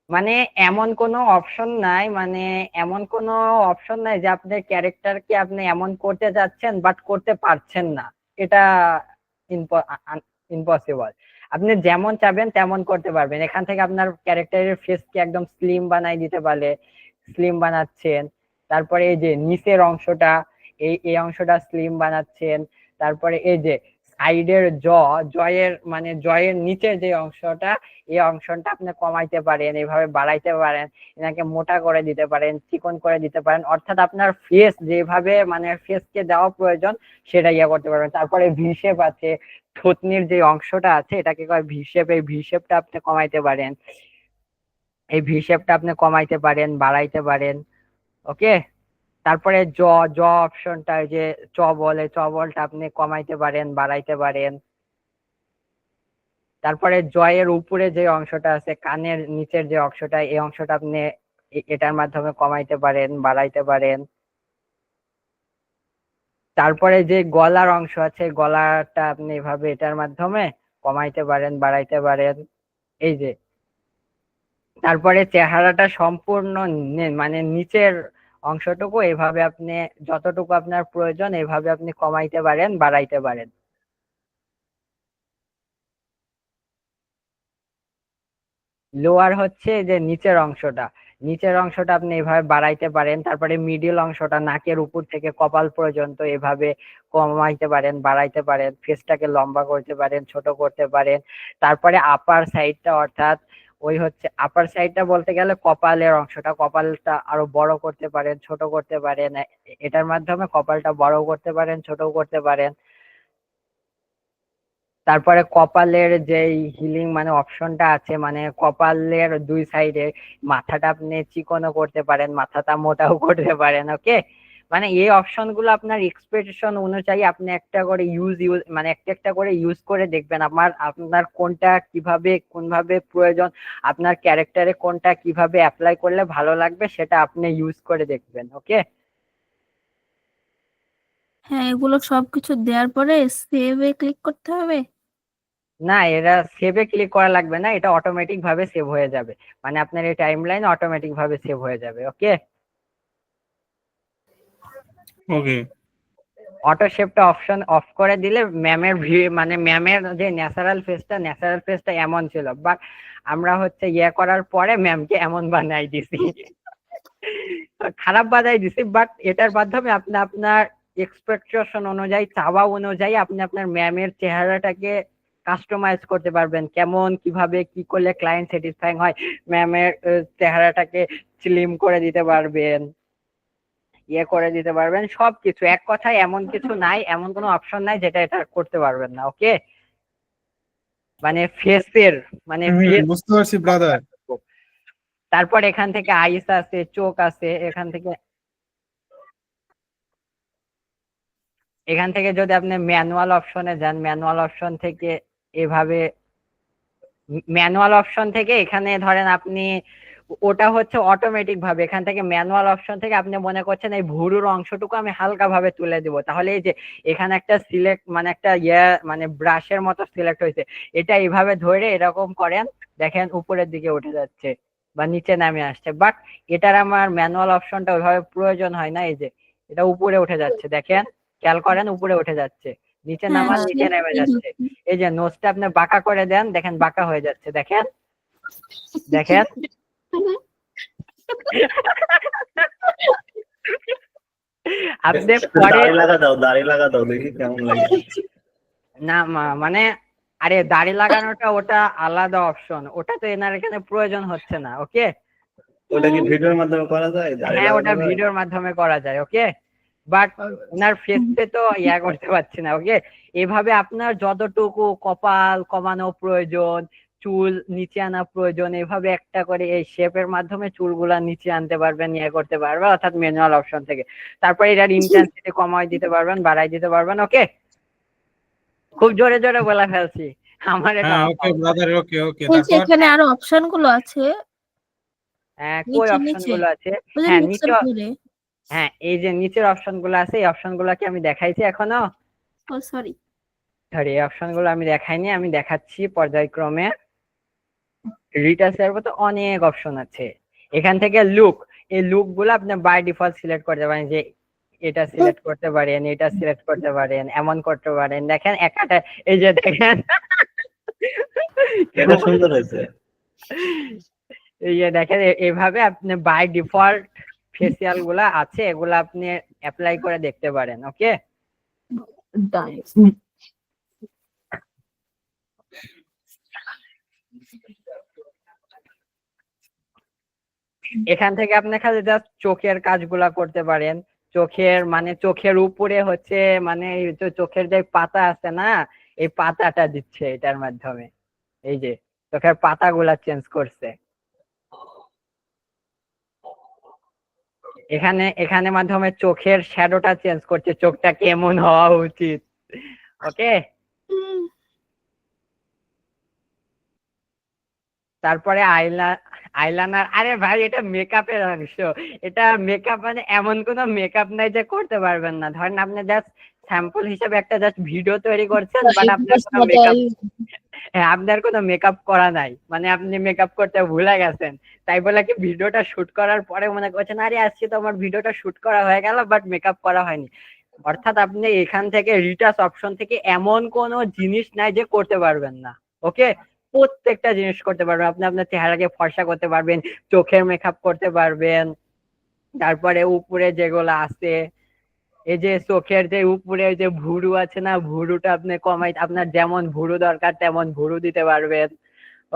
মানে এমন কোনো অপশন নাই, মানে এমন কোনো অপশন নাই যে আপনার ক্যারেক্টারকে আপনি এমন করতে যাচ্ছেন বাট করতে পারছেন না। এটা ইম্পসিবল। আপনি যেমন চাবেন তেমন করতে পারবেন। এখান থেকে আপনার ক্যারেক্টারের ফেসকে একদম স্লিম বানাই দিতে পারে, স্লিম বানাচ্ছেন। তারপরে এই যে নিচের অংশটা, এই অংশটা স্লিম বানাচ্ছেন। তারপরে এই যে সাইডের জয়ের মানে জয়ের নিচের যে অংশটা, এই অংশটা আপনি কমাইতে পারেন, এইভাবে বাড়াইতে পারেন, এনাকে মোটা করে দিতে পারেন, চিকন করে দিতে পারেন। অর্থাৎ আপনার ফেস যেভাবে মানে ফেসকে দেওয়া প্রয়োজন সেটা করতে পারবেন। তারপরে ভি শেপ আছে, থুতনির যে অংশটা আছে এটাকে কয় ভি শেপ, এই ভি শেপটা আপনি কমাইতে পারেন, এই ভি শেপটা আপনি কমাইতে পারেন, বাড়াইতে পারেন। ওকে, তারপরে জ অপশনটা, যে চ বলটা আপনি কমাইতে পারেন, বাড়াইতে পারেন। তারপরে জয়ের উপরে যে অংশটা আছে, কানের নিচের যে অংশটা, এই অংশটা আপনি এটার মাধ্যমে কমাইতে পারেন, বাড়াইতে পারেন। তারপরে যে গলার অংশ আছে, গলাটা আপনি এভাবে এটার মাধ্যমে কমাইতে পারেন, বাড়াইতে পারেন। এই যে তারপরে চেহারাটা সম্পূর্ণ মানে নিচের অংশটুকু এভাবে আপনি যতটুকু আপনার প্রয়োজন এভাবে আপনি কমাইতে পারেন, বাড়াইতে পারেন। লোয়ার হচ্ছে যে নিচের অংশটা, নিচের অংশটা আপনি এভাবে বাড়াইতে পারেন। তারপরে মিডিল অংশটা নাকের উপর থেকে কপাল পর্যন্ত এভাবে কমাইতে পারেন, বাড়াইতে পারেন। ফেসটাকে লম্বা করতে পারেন, ছোট করতে পারেন। তারপরে আপার সাইডটা, অর্থাৎ ওই হচ্ছে আপার সাইডটা বলতে গেলে কপালের অংশটা, কপালটা আরো বড় করতে পারেন, ছোট করতে পারেন। এটার মাধ্যমে কপালটা বড় করতে পারেন, ছোট করতে পারেন। তারপরে কপালের যেই হিলিং মানে অপশনটা আছে, মানে কপালের দুই সাইডে মাথাটা আপনি চিকনও করতে পারেন, মাথাটা মোটাও করতে পারেন। ওকে, মানে এই অপশন গুলো আপনার এক্সপেকটেশন অনুযায়ী আপনি একটা করে ইউজ মানে একটা একটা করে ইউজ করে দেখবেন আপনার কোনটা কিভাবে কোনভাবে প্রয়োজন, আপনার ক্যারেক্টারে কোনটা কিভাবে অ্যাপ্লাই করলে ভালো লাগবে সেটা আপনি ইউজ করে দেখবেন। ওকে, হ্যাঁ, এগুলো সবকিছু দেওয়ার পরে সেভে ক্লিক করতে হবে। না এরা সেভে ক্লিক করা লাগবে না, এটা অটোমেটিক ভাবে সেভ হয়ে যাবে। মানে আপনার এই টাইমলাইন অটোমেটিক ভাবে সেভ হয়ে যাবে। ওকে, ওকে, অটো শেপটা অপশন অফ করে দিলে ম্যামের মানে ম্যামের যে ন্যাচারাল ফেসটা এমন ছিল, বাট আমরা হচ্ছে করার পরে ম্যামকে এমন বানাই দিছি, খারাপ বানাই দিছি। বাট এটার মাধ্যমে আপনি আপনার এক্সপেকটেশন অনুযায়ী, চাওয়া অনুযায়ী আপনি আপনার ম্যামের চেহারাটাকে কাস্টমাইজ করতে পারবেন। কেমন কিভাবে কি করলে ক্লায়েন্ট স্যাটিসফাইং হয়, ম্যামের চেহারাটাকে স্লিম করে দিতে পারবেন, করে দিতে পারবেন। সবকিছু এক কথায় এমন কিছু নাই, এমন কোনো অপশন নাই যেটা এটা করতে পারবেন না। ওকে, মানে ফেসের মানে বুঝতে পারছি ব্রাদার। তারপর এখান থেকে আইস আছে, চোখ আছে, এখান থেকে যদি আপনি ম্যানুয়াল অপশনে যান, ম্যানুয়াল অপশন থেকে এখানে ধরেন আপনি ওটা হচ্ছে অটোমেটিক ভাবে এখান থেকে ম্যানুয়াল অপশন থেকে আপনি মনে করছেন এই ভুরুর অংশটুকু আমি হালকা ভাবে তুলে দিব, তাহলে এই যে এখানে একটা সিলেক্ট মানে একটা মানে ব্রাশের মতো সিলেক্ট হয়েছে, এটা এইভাবে ধরে এরকম করেন, দেখেন উপরের দিকে উঠে যাচ্ছে বা নিচে নামে আসছে। বাট এটার আমার ম্যানুয়াল অপশনটা ওইভাবে প্রয়োজন হয় না। এই যে এটা উপরে উঠে যাচ্ছে, দেখেন খেয়াল করেন উপরে উঠে যাচ্ছে, নিচে হ্যাঁ, নামান নিচে নেমে যাচ্ছে। এই যে নোজটা আপনি বাঁকা করে দেন, দেখেন বাঁকা হয়ে যাচ্ছে, দেখেন দেখেন আপনি পরে দাড়ি লাগা দাও দেখি কেমন লাগে। না মানে আরে দাড়ি লাগানোটা ওটা আলাদা অপশন, ওটা তো এনার এখানে প্রয়োজন হচ্ছে না। ওকে, ওটা কি ভিডিওর মাধ্যমে করা যায়? হ্যাঁ ওটা ভিডিওর মাধ্যমে করা যায়। ওকে, বাট ওনার ফেসে তো ইয়া করতে পারছি না। ওকে, এভাবে আপনার যতটুকু কপাল কমানো প্রয়োজন, চুল নিচে আনা প্রয়োজন, এভাবে একটা করে এই শেপের মাধ্যমে চুলগুলা নিচে আনতে পারবেন, ইয়ে করতে পারবেন, অর্থাৎ ম্যানুয়াল অপশন থেকে। তারপরে এটার ইন্টেন্সিটি কমাই দিতে পারবেন, বাড়াই দিতে পারবেন। ওকে, খুব জোরে জোরে বলে ফেলছি, আমার এটা হ্যাঁ ওকে ব্রাদার, ওকে ওকে। এই যে তারপর এখানে আরো অপশন গুলো আছে কই নিচে অপশন নিচে গুলো আছে? ওই যে হ্যাঁ নিচের নিচে, ঘরে। হ্যাঁ এই যে নিচের অপশন গুলো আছে, এই অপশন গুলা কি আমি দেখাইছি এখনো? ও সরি, সরি, এই অপশন গুলো আমি দেখাইনি, আমি দেখাচ্ছি পর্যায়ক্রমে। রিটার্সের মতো অনেক অপশন আছে। এখান থেকে লুক, এই লুক গুলো আপনি বাই ডিফল্ট সিলেক্ট করতে পারেন, যে এটা সিলেক্ট করতে পারেন, এটা সিলেক্ট করতে পারেন, এমন করতে পারেন। দেখেন একটা, এই যে দেখেন এটা সুন্দর হয়েছে। এই যে দেখেন এভাবে আপনি বাই ডিফল্ট ফেসিয়াল গুলা আছে, এগুলা আপনি অ্যাপ্লাই করে দেখতে পারেন। ওকে, এখান থেকে আপনি খালি জাস্ট চোখের কাজগুলা করতে পারেন। চোখের মানে চোখের উপরে হচ্ছে মানে এই যে চোখের যে পাতা আছে না, এই পাতাটা দিচ্ছে এটার মাধ্যমে। এই যে চোখের পাতাগুলা চেঞ্জ করছে এখানে, এখানে মাধ্যমে চোখের শ্যাডোটা চেঞ্জ করছে, চোখটা কেমন হওয়া উচিত। ওকে, তারপরে আইলাইনার। আরে ভাই এটা মেকআপের অংশ, এটা মেকআপ মানে এমন কোনো মেকআপ নাই যে করতে পারবেন না। ধরেন আপনি জাস্ট স্যাম্পল হিসেবে একটা জাস্ট ভিডিও তৈরি করছেন, বাট আপনার কোনো মেকআপ, হ্যাঁ আপনার কোনো মেকআপ করা নাই, মানে আপনি মেকআপ করতে ভুলে গেছেন, তাই বলে কি ভিডিওটা শুট করার পরে মনে করছেন আরে আজকে তো আমার ভিডিওটা শুট করা হয়ে গেল বাট মেকআপ করা হয়নি। অর্থাৎ আপনি এখান থেকে রিটাচ অপশন থেকে এমন কোনো জিনিস নাই যে করতে পারবেন না। ওকে, প্রত্যেকটা জিনিস করতে পারবেন আপনি। আপনার চেহারাকে ফর্সা করতে পারবেন, চোখের মেকআপ করতে পারবেন, তারপরে উপরে যেগুলো আছে, এই যে চোখের যে উপরে যে ভুরু আছে না, ভুরুটা আপনি কমাই, আপনার যেমন ভুরু দরকার তেমন ভুরু দিতে পারবেন।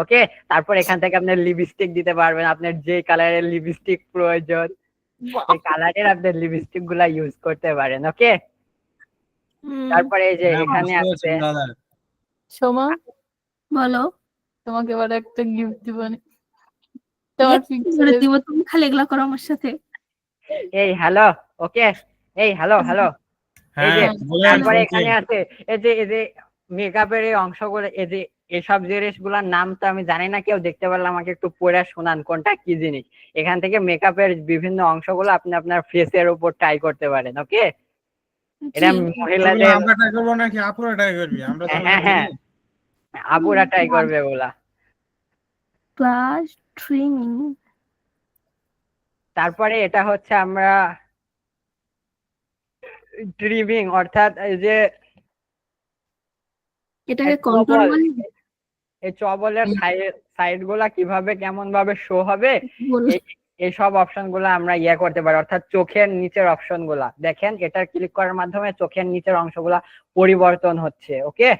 ওকে, তারপর এখান থেকে আপনার লিপস্টিক দিতে পারবেন, আপনার যে কালারের লিপস্টিক প্রয়োজন সেই কালারের আপনার লিপস্টিক গুলা ইউজ করতে পারেন। ওকে, তারপরে এই যে হ্যাঁ, এখানে বুঝতে পারছি আছে, ব্রাদার। সোমা, বলো। তোমাকে এবার একটা গিফট দিব নি। তোমার কি করে পিকচারে দিব? তুমি খালি এগুলা করো আমার সাথে। এই হ্যালো, ওকে, এই হ্যালো হ্যালো, এই যে হ্যাঁ বলেন, তারপরে শুনছি। এখানে আছে এই যে মেকআপের এই অংশগুলো, এই যে এসব জিনিসগুলোর নাম তো আমি জানি না, কেউ দেখতে পারলে আমাকে একটু পড়ে শোনান কোনটা কি জিনিস। এখান থেকে মেকআপের বিভিন্ন অংশগুলো আপনি আপনার ফেসের উপর ট্রাই করতে পারেন। ওকে, এটা কি? এগুলো মহিলাদের, আমরা ট্রাই করবো নাকি আপুরা ট্রাই করবি? আমরা তো হ্যাঁ হ্যাঁ আপুরা ট্রাই করবে ওগুলা। Class trimming. তারপরে এটা হচ্ছে আমরা ট্রিমিং, অর্থাৎ এই যে এটাকে কন্ট্রোল চবল, বলে। এই চবলের সাইড গুলা কিভাবে কেমন ভাবে শো হবে, বল। এইসব অপশন গুলা আমরা ইয়ে করতে পারি। অর্থাৎ চোখের নিচের অপশন গুলা দেখেন, এটা ক্লিক করার মাধ্যমে চোখের নিচের অংশগুলা পরিবর্তন হচ্ছে। ওকে,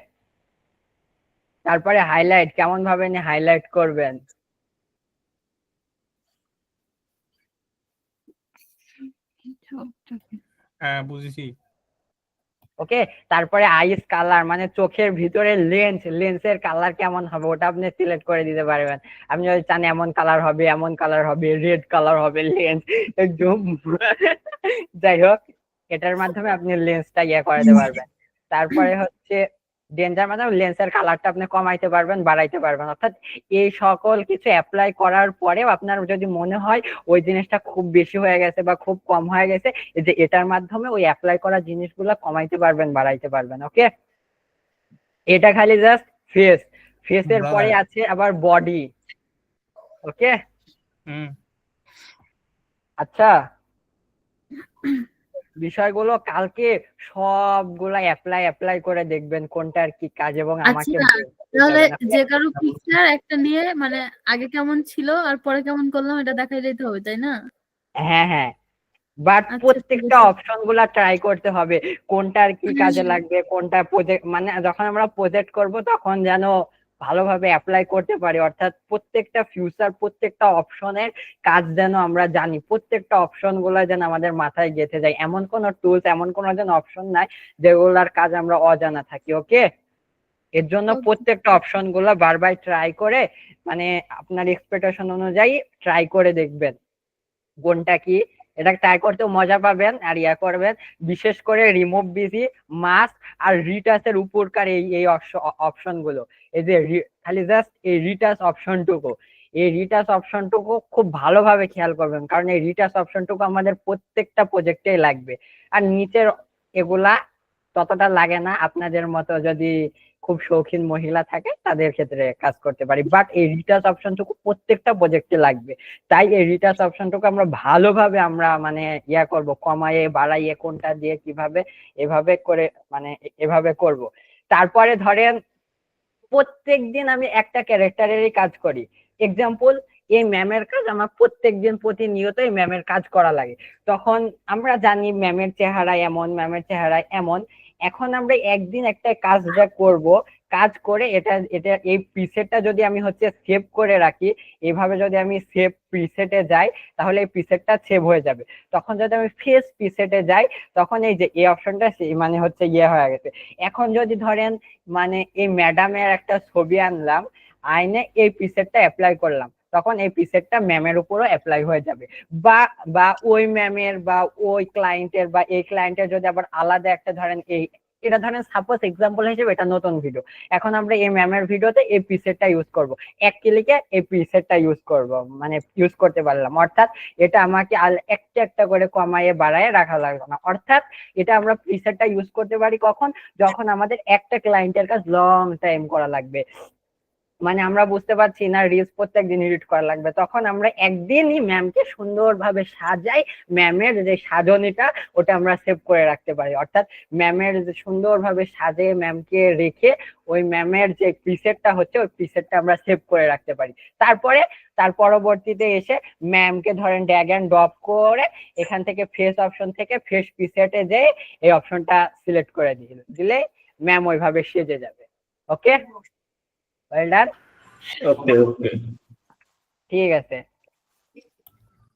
তারপরে হাইলাইট, কেমন ভাবে হাইলাইট করবেন। হ্যাঁ বুঝেছি। ওকে, তারপরে আইস কালার, মানে চোখের ভিতরে লেন্সের কালার কেমন হবে ওটা আপনি সিলেক্ট করে দিতে পারবেন। আপনি যদি চান এমন কালার হবে, এমন কালার হবে, রেড কালার হবে লেন্স একদম যাই হোক, এটার মাধ্যমে আপনি লেন্সটা ইয়ে করাতে পারবেন। তারপরে হচ্ছে ডেঞ্জার মাধ্যমে লেন্সের কালারটা আপনি কমাইতে পারবেন, বাড়াইতে পারবেন। অর্থাৎ এই সকল কিছু অ্যাপ্লাই করার পরেও আপনার যদি মনে হয় ওই জিনিসটা খুব বেশি হয়ে গেছে বা খুব কম হয়ে গেছে, এই যে এটার মাধ্যমে ওই অ্যাপ্লাই করা জিনিসগুলো কমাইতে পারবেন, বাড়াইতে পারবেন। ওকে, এটা খালি জাস্ট ফেসের পরে আছে আবার বডি। ওকে, আচ্ছা বিষয়গুলো কালকে সবগুলা অ্যাপ্লাই করে দেখবেন কোনটার কি কাজ, এবং আমাকে আচ্ছা, তাহলে যে কারো পিকচার একটা নিয়ে মানে আগে কেমন ছিল আর পরে কেমন করলাম এটা দেখাই দিতে হবে, তাই না? হ্যাঁ হ্যাঁ, বাট আচ্ছা, প্রত্যেকটা ঠিক আছে। অপশন গুলা ট্রাই করতে হবে, কোনটার কি কাজে লাগবে, কোনটা প্রজেক্ট, মানে যখন আমরা প্রজেক্ট করব তখন যেন ভালোভাবে অ্যাপ্লাই করতে পারি, অর্থাৎ প্রত্যেকটা ফিউচার প্রত্যেকটা অপশনের কাজ যেন আমরা জানি, প্রত্যেকটা অপশন গুলা যেন আমাদের মাথায় গেঁথে যায়, এমন কোন টুলস এমন কোন যেন অপশন নাই যেগুলার কাজ আমরা অজানা থাকি। ওকে, এর জন্য Okay. প্রত্যেকটা অপশন গুলা বারবার ট্রাই করে মানে আপনার এক্সপেকটেশন অনুযায়ী ট্রাই করে দেখবেন কোনটা কি। এটা ট্রাই করতেও মজা পাবেন আর ইয়া করবেন। বিশেষ করে রিমুভ বিজি, মাস্ক আর রিটাচের উপরকার এই অপশন গুলো, এই যে খালি জাস্ট এই রিটাচ অপশনটুকু, এই রিটাচ অপশনটুকু খুব ভালোভাবে খেয়াল করবেন, কারণ এই রিটাচ অপশনটুকু আমাদের প্রত্যেকটা প্রজেক্টেই লাগবে। আর নিচের এগুলা ততটা লাগে না, আপনাদের মতো যদি খুব শৌখিন মহিলা থাকে তাদের ক্ষেত্রে কাজ করতে পারি, বাট এই রিটাচ অপশনটুকু প্রত্যেকটা প্রজেক্টে লাগবে। তাই এই রিটাচ অপশনটুকু আমরা ভালোভাবে আমরা মানে ইয়া করব, কমায়ে বাড়াইয়ে কোনটা দিয়ে কিভাবে এভাবে করে মানে এভাবে করব। তারপরে ধরেন প্রত্যেকদিন আমি একটা ক্যারেক্টারেরই কাজ করি, এক্সাম্পল এই ম্যামের কাজ আমার প্রত্যেকদিন প্রতিনিয়ত এই ম্যামের কাজ করা লাগে, তখন আমরা জানি ম্যামের চেহারা এমন, ম্যামের চেহারা এমন। এখন আমরা একদিন একটা কাজটা করব, কাজ করে এটা এটা এই প্রিসেটটা যদি আমি হচ্ছে সেভ করে রাখি, এইভাবে যদি আমি সেভ প্রিসেটে যাই তাহলে এই প্রিসেটটা সেভ হয়ে যাবে। তখন যদি আমি ফেস প্রিসেটে যাই তখন এই যে এই অপশনটা মানে হচ্ছে ইয়ে হয়ে গেছে। এখন যদি ধরেন মানে এই ম্যাডামের একটা ছবি আনলাম, আইনে এই প্রিসেটটা অ্যাপ্লাই করলাম, তখন এই প্রিসেটটা ম্যামের উপরও অ্যাপ্লাই হয়ে যাবে। বা বা ওই ম্যামের বা ওই ক্লায়েন্টের বা এই ক্লায়েন্টের যদি আবার আলাদা একটা ধরেন এটা ধরেন সাপোজ এক্সাম্পল হিসেবে এটা নতুন ভিডিও, এখন আমরা এই ম্যামের ভিডিওতে এই প্রিসেটটা ইউজ করব, এক ক্লিকে এই প্রিসেটটা ইউজ করব, মানে ইউজ করতে পারলাম। অর্থাৎ এটা আমাকে একটা একটা করে কমায়ে বাড়ায় রাখা লাগবে না। অর্থাৎ এটা আমরা প্রিসেটটা ইউজ করতে পারি কখন, যখন আমাদের একটা ক্লায়েন্টের কাজ লং টাইম করা লাগবে, মানে আমরা বুঝতে পারছি না রিলস প্রত্যেকদিন এডিট করা লাগবে, তখন আমরা একদিনই ম্যামকে সুন্দরভাবে সাজাই, ম্যামের যে সাজনিটা ওটা আমরা সেভ করে রাখতে পারি। অর্থাৎ ম্যামের যে সুন্দরভাবে সাজে ম্যামকে রেখে ওই ম্যামের যে প্রিসেটটা হচ্ছে ওই প্রিসেটটা আমরা সেভ করে রাখতে পারি। তারপরে তার পরবর্তীতে এসে ম্যামকে ধরেন ড্র্যাগ এন্ড ড্রপ করে এখান থেকে ফেস অপশন থেকে ফেস প্রিসেটে যেয়ে এই অপশনটা সিলেক্ট করে দিলে ম্যাম ওইভাবে সেজে যাবে। ওকে, ওয়েল ডান। ওকে ওকে, ঠিক আছে,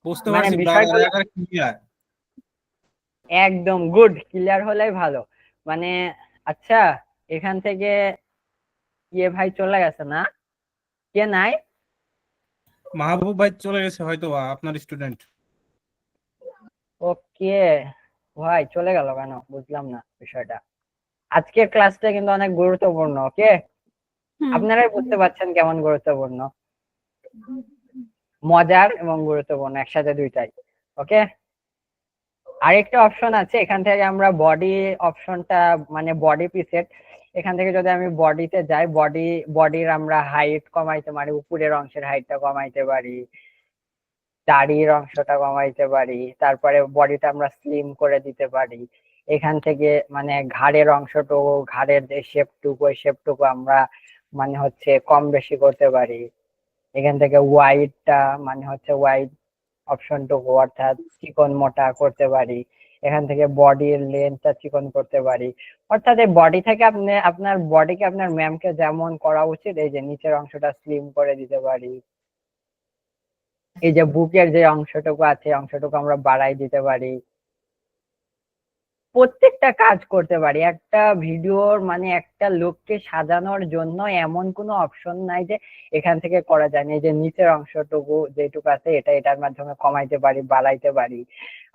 বুঝতে মানে পারছি বিষয়গুলো ক্লিয়ার। একদম গুড, ক্লিয়ার হলেই ভালো। মানে আচ্ছা, এখান থেকে ইয়ে ভাই চলে গেছে না, কে নাই? মাহবুব ভাই চলে গেছে হয়তো আপনার স্টুডেন্ট। ওকে ভাই, চলে গেল কেন বুঝলাম না বিষয়টা। আজকের ক্লাসটা কিন্তু অনেক গুরুত্বপূর্ণ। ওকে, আপনারাই বুঝতে পারছেন কেমন গুরুত্বপূর্ণ, মজার এবং গুরুত্বপূর্ণ একসাথে দুইটাই। ওকে, আরেকটা অপশন আছে এখান থেকে আমরা বডি অপশনটা মানে বডি প্রিসেট, এখান থেকে যদি আমি বডিতে যাই বডির আমরা হাইট কমাইতে পারি, উপরের অংশের হাইটটা কমাইতে পারি, দাড়ির অংশটা কমাইতে পারি, তারপরে বডিটা আমরা স্লিম করে দিতে পারি। এখান থেকে মানে ঘাড়ের অংশটুকু, ঘাড়ের যে শেপটুকু ওই শেপটুকু আমরা মানে হচ্ছে কম বেশি করতে পারি। এখান থেকে ওয়াইডটা মানে হচ্ছে ওয়াইড অপশনটুকু অর্থাৎ চিকন মোটা করতে পারি। এখান থেকে বডির লেন্থটা চিকন করতে পারি। অর্থাৎ এই বডি থেকে আপনি আপনার বডিকে আপনার ম্যামকে যেমন করা উচিত এই যে নিচের অংশটা স্লিম করে দিতে পারি। এই যে বুকের যে অংশটুকু আছে অংশটুকু আমরা বাড়াই দিতে পারি। প্রত্যেকটা কাজ করতে পারি। একটা ভিডিওর মানে একটা লোককে সাজানোর জন্য এমন কোনো অপশন নাই যে এখান থেকে করা যায় না। এই যে নিচের অংশটুকু যেটুকু আছে এটা এটার মাধ্যমে কমাইতে পারি, বাড়াইতে পারি।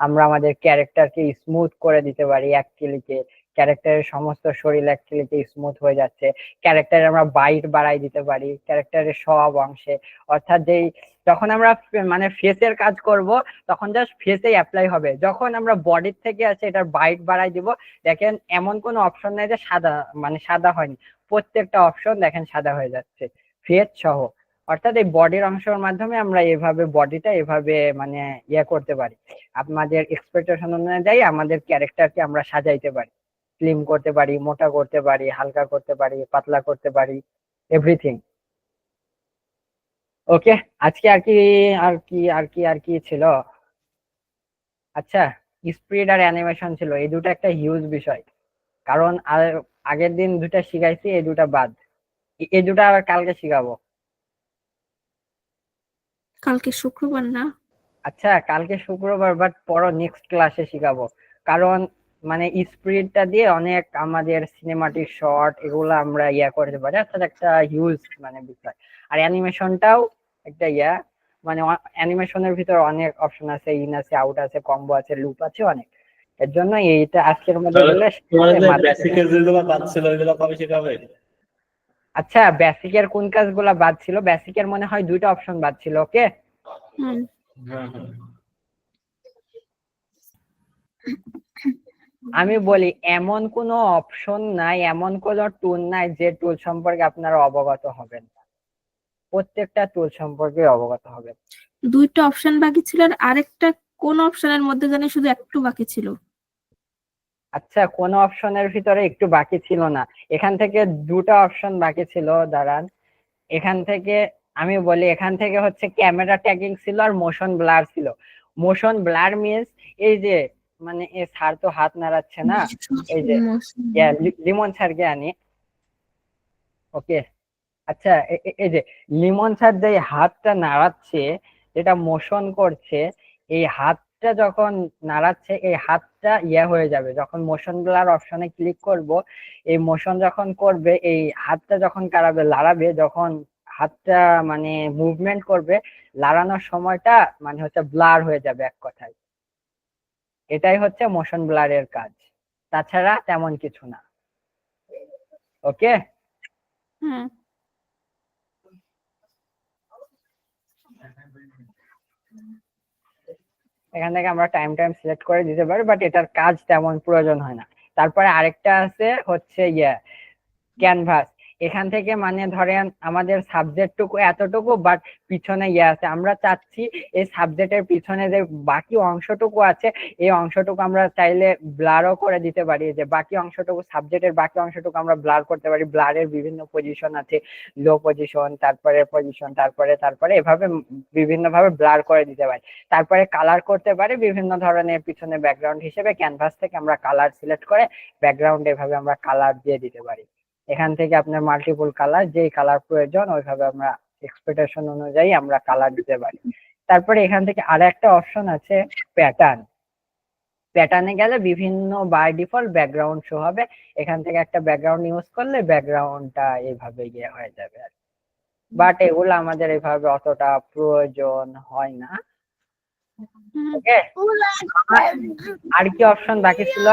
আমরা আমাদের ক্যারেক্টারকে স্মুথ করে দিতে পারি এক ক্লিকে, ক্যারেক্টারের সমস্ত শরীর এক ক্লিকে স্মুথ হয়ে যাচ্ছে। ক্যারেক্টারে আমরা বাইট বাড়াই দিতে পারি ক্যারেক্টারের সব অংশে। অর্থাৎ যেই যখন আমরা মানে ফেসের কাজ করব তখন জাস্ট ফেসে অ্যাপ্লাই হবে, যখন আমরা বডির থেকে আছে এটার বাইট বাড়াই দিব। দেখেন এমন কোনো অপশন নাই যে সাদা মানে সাদা হয়নি, প্রত্যেকটা অপশন দেখেন সাদা হয়ে যাচ্ছে ফেস সহ। অর্থাৎ এই বডির অংশের মাধ্যমে আমরা এভাবে বডিটা এভাবে মানে ইয়ে করতে পারি, আমাদের এক্সপেকটেশন অনুযায়ী আমাদের ক্যারেক্টারকে আমরা সাজাইতে পারি, স্লিম করতে পারি, মোটা করতে পারি, হালকা করতে পারি, পাতলা করতে পারি, এভরিথিং। ওকে, আজকে আর কি ছিল? আচ্ছা, স্পিড আর অ্যানিমেশন ছিল, এই দুটো একটা হিউজ বিষয়। কারণ আগের দিন দুটা শিখাইছি, এই দুটা বাদ। এই দুটো আবার কালকে শিখাবো। কালকে শুক্রবার না? আচ্ছা কালকে শুক্রবার, বাট পরও নেক্সট ক্লাসে শিখাবো। কারণ মানে স্পিরিটটা দিয়ে অনেক আমাদের সিনেমাটিক শট এগুলো আমরা করতে পারি, অর্থাৎ একটা হিউজ মানে বিষয়। আর অ্যানিমেশনটাও একটা মানে অ্যানিমেশনের ভিতর অনেক অপশন আছে, ইন আছে, আউট আছে, কম্বো আছে, লুপ আছে অনেক। এর জন্য এইটা আজকের মধ্যে বলে বেসিকের যেগুলো বাদ ছিল ওইগুলো কবে শেখাবে? আচ্ছা বেসিকের কোন কাজগুলো বাদ ছিল? বেসিকের মনে হয় 2টা অপশন বাদ ছিল। ওকে, হুম। হ্যাঁ হ্যাঁ। আমি বলি এমন কোনো অপশন নাই, এমন কোনো টুল নাই যে টুল সম্পর্কে আপনারা অবগত হবেন না। প্রত্যেকটা টুল সম্পর্কে অবগত হবেন। 2টা অপশন বাকি ছিল, আর আরেকটা কোন অপশনের মধ্যে জানি শুধু একটু বাকি ছিল। আচ্ছা কোন অপশনের ভিতরে একটু বাকি ছিল না? এখান থেকে 2টা অপশন বাকি ছিল, দাঁড়ান। এখান থেকে আমি বলি, এখান থেকে হচ্ছে ক্যামেরা ট্যাগিং ছিল আর মোশন ব্লার ছিল। মোশন ব্লার মিনস এই যে মানে এ স্যার তো হাত নাড়াচ্ছে না, এই যে লিমন স্যারকে আনি। ওকে, আচ্ছা এই যে লিমন স্যার যে হাতটা নাড়াচ্ছে, যেটা মোশন করছে, এই হাতটা যখন নাড়াচ্ছে এই হাতটা হয়ে যাবে যখন মোশন ব্লার অপশনে ক্লিক করব। এই মোশন যখন করবে, এই হাতটা যখন লাড়াবে, যখন হাতটা মানে মুভমেন্ট করবে, লাড়ানোর সময়টা মানে হচ্ছে ব্লার হয়ে যাবে এক কথায়। এটাই হচ্ছে মোশন ব্লারের কাজ, তাছাড়া তেমন কিছু না। ওকে, হুম। এখান থেকে আমরা টাইম সিলেক্ট করে দিতে পারি, বাট এটার কাজ তেমন প্রয়োজন হয় না। তারপরে আরেকটা আছে হচ্ছে ক্যানভাস। এখান থেকে মানে ধরেন আমাদের সাবজেক্ট টুকু এতটুকু, বাট পিছনে আছে, আমরা চাচ্ছি এই সাবজেক্টের পিছনে যে বাকি অংশটুকু আছে এই অংশটুকু আমরা চাইলে ব্লারও করে দিতে পারি। যে বাকি অংশটুকু, সাবজেক্টের বাকি অংশটুকু আমরা ব্লার করতে পারি। ব্লারের বিভিন্ন পজিশন আছে, লো পজিশন, তারপরে পজিশন, তারপরে এভাবে বিভিন্ন ভাবে ব্লার করে দিতে পারি। তারপরে কালার করতে পারি বিভিন্ন ধরনের, পিছনে ব্যাকগ্রাউন্ড হিসেবে ক্যানভাস থেকে আমরা কালার সিলেক্ট করে ব্যাকগ্রাউন্ড এভাবে আমরা কালার দিয়ে দিতে পারি। এখান থেকে আপনার মাল্টিপল কালার, যেই কালার প্রয়োজন ওইভাবে আমরা এক্সপেকটেশন অনুযায়ী আমরা কালার দিতে পারি। তারপরে এখান থেকে আরো একটা অপশন আছে প্যাটার্ন। প্যাটার্নে গেলে বিভিন্ন বাই ডিফল্ট ব্যাকগ্রাউন্ড শো হবে। এখান থেকে একটা ব্যাকগ্রাউন্ড ইউজ করলে ব্যাকগ্রাউন্ডটা এইভাবে হয়ে যাবে আর, বাট এগুলো আমাদের এভাবে অতটা প্রয়োজন হয় না। ওকে, আর কি অপশন বাকি ছিল?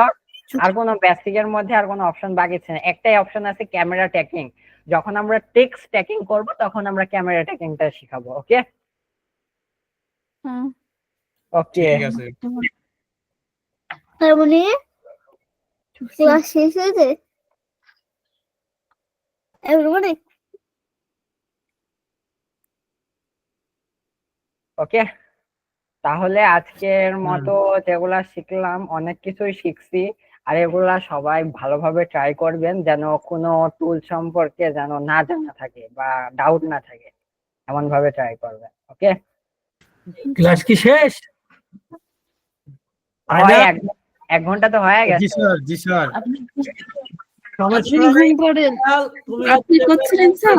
আর কোনো বেসিকের মধ্যে আর কোনো অপশন বাকি ছিল না। একটাই অপশন আছে ক্যামেরা ট্যাকিং। যখন আমরা টেক্সট ট্যাকিং করব তখন আমরা ক্যামেরা ট্যাকিংটা শিখাবো। ওকে ওকে, ঠিক আছে। তার মানে ক্লাস শেষ হয়েছে মানে ওকে। তাহলে আজকের মতো যেগুলা শিখলাম অনেক কিছুই শিখছি, আর এগুলা সবাই ভালোভাবে ট্রাই করবেন, যেন কোনো টুল সম্পর্কে যেন না জানা থাকে বা ডাউট না থাকে, এমন ভাবে ট্রাই করবেন। ওকে, ক্লাস কি শেষ? হয় 1 ঘন্টা তো হয়ে জি গেছে। স্যার, জি স্যার। আপনি ঘুম পড়েন, আপনি করছিলেন স্যার?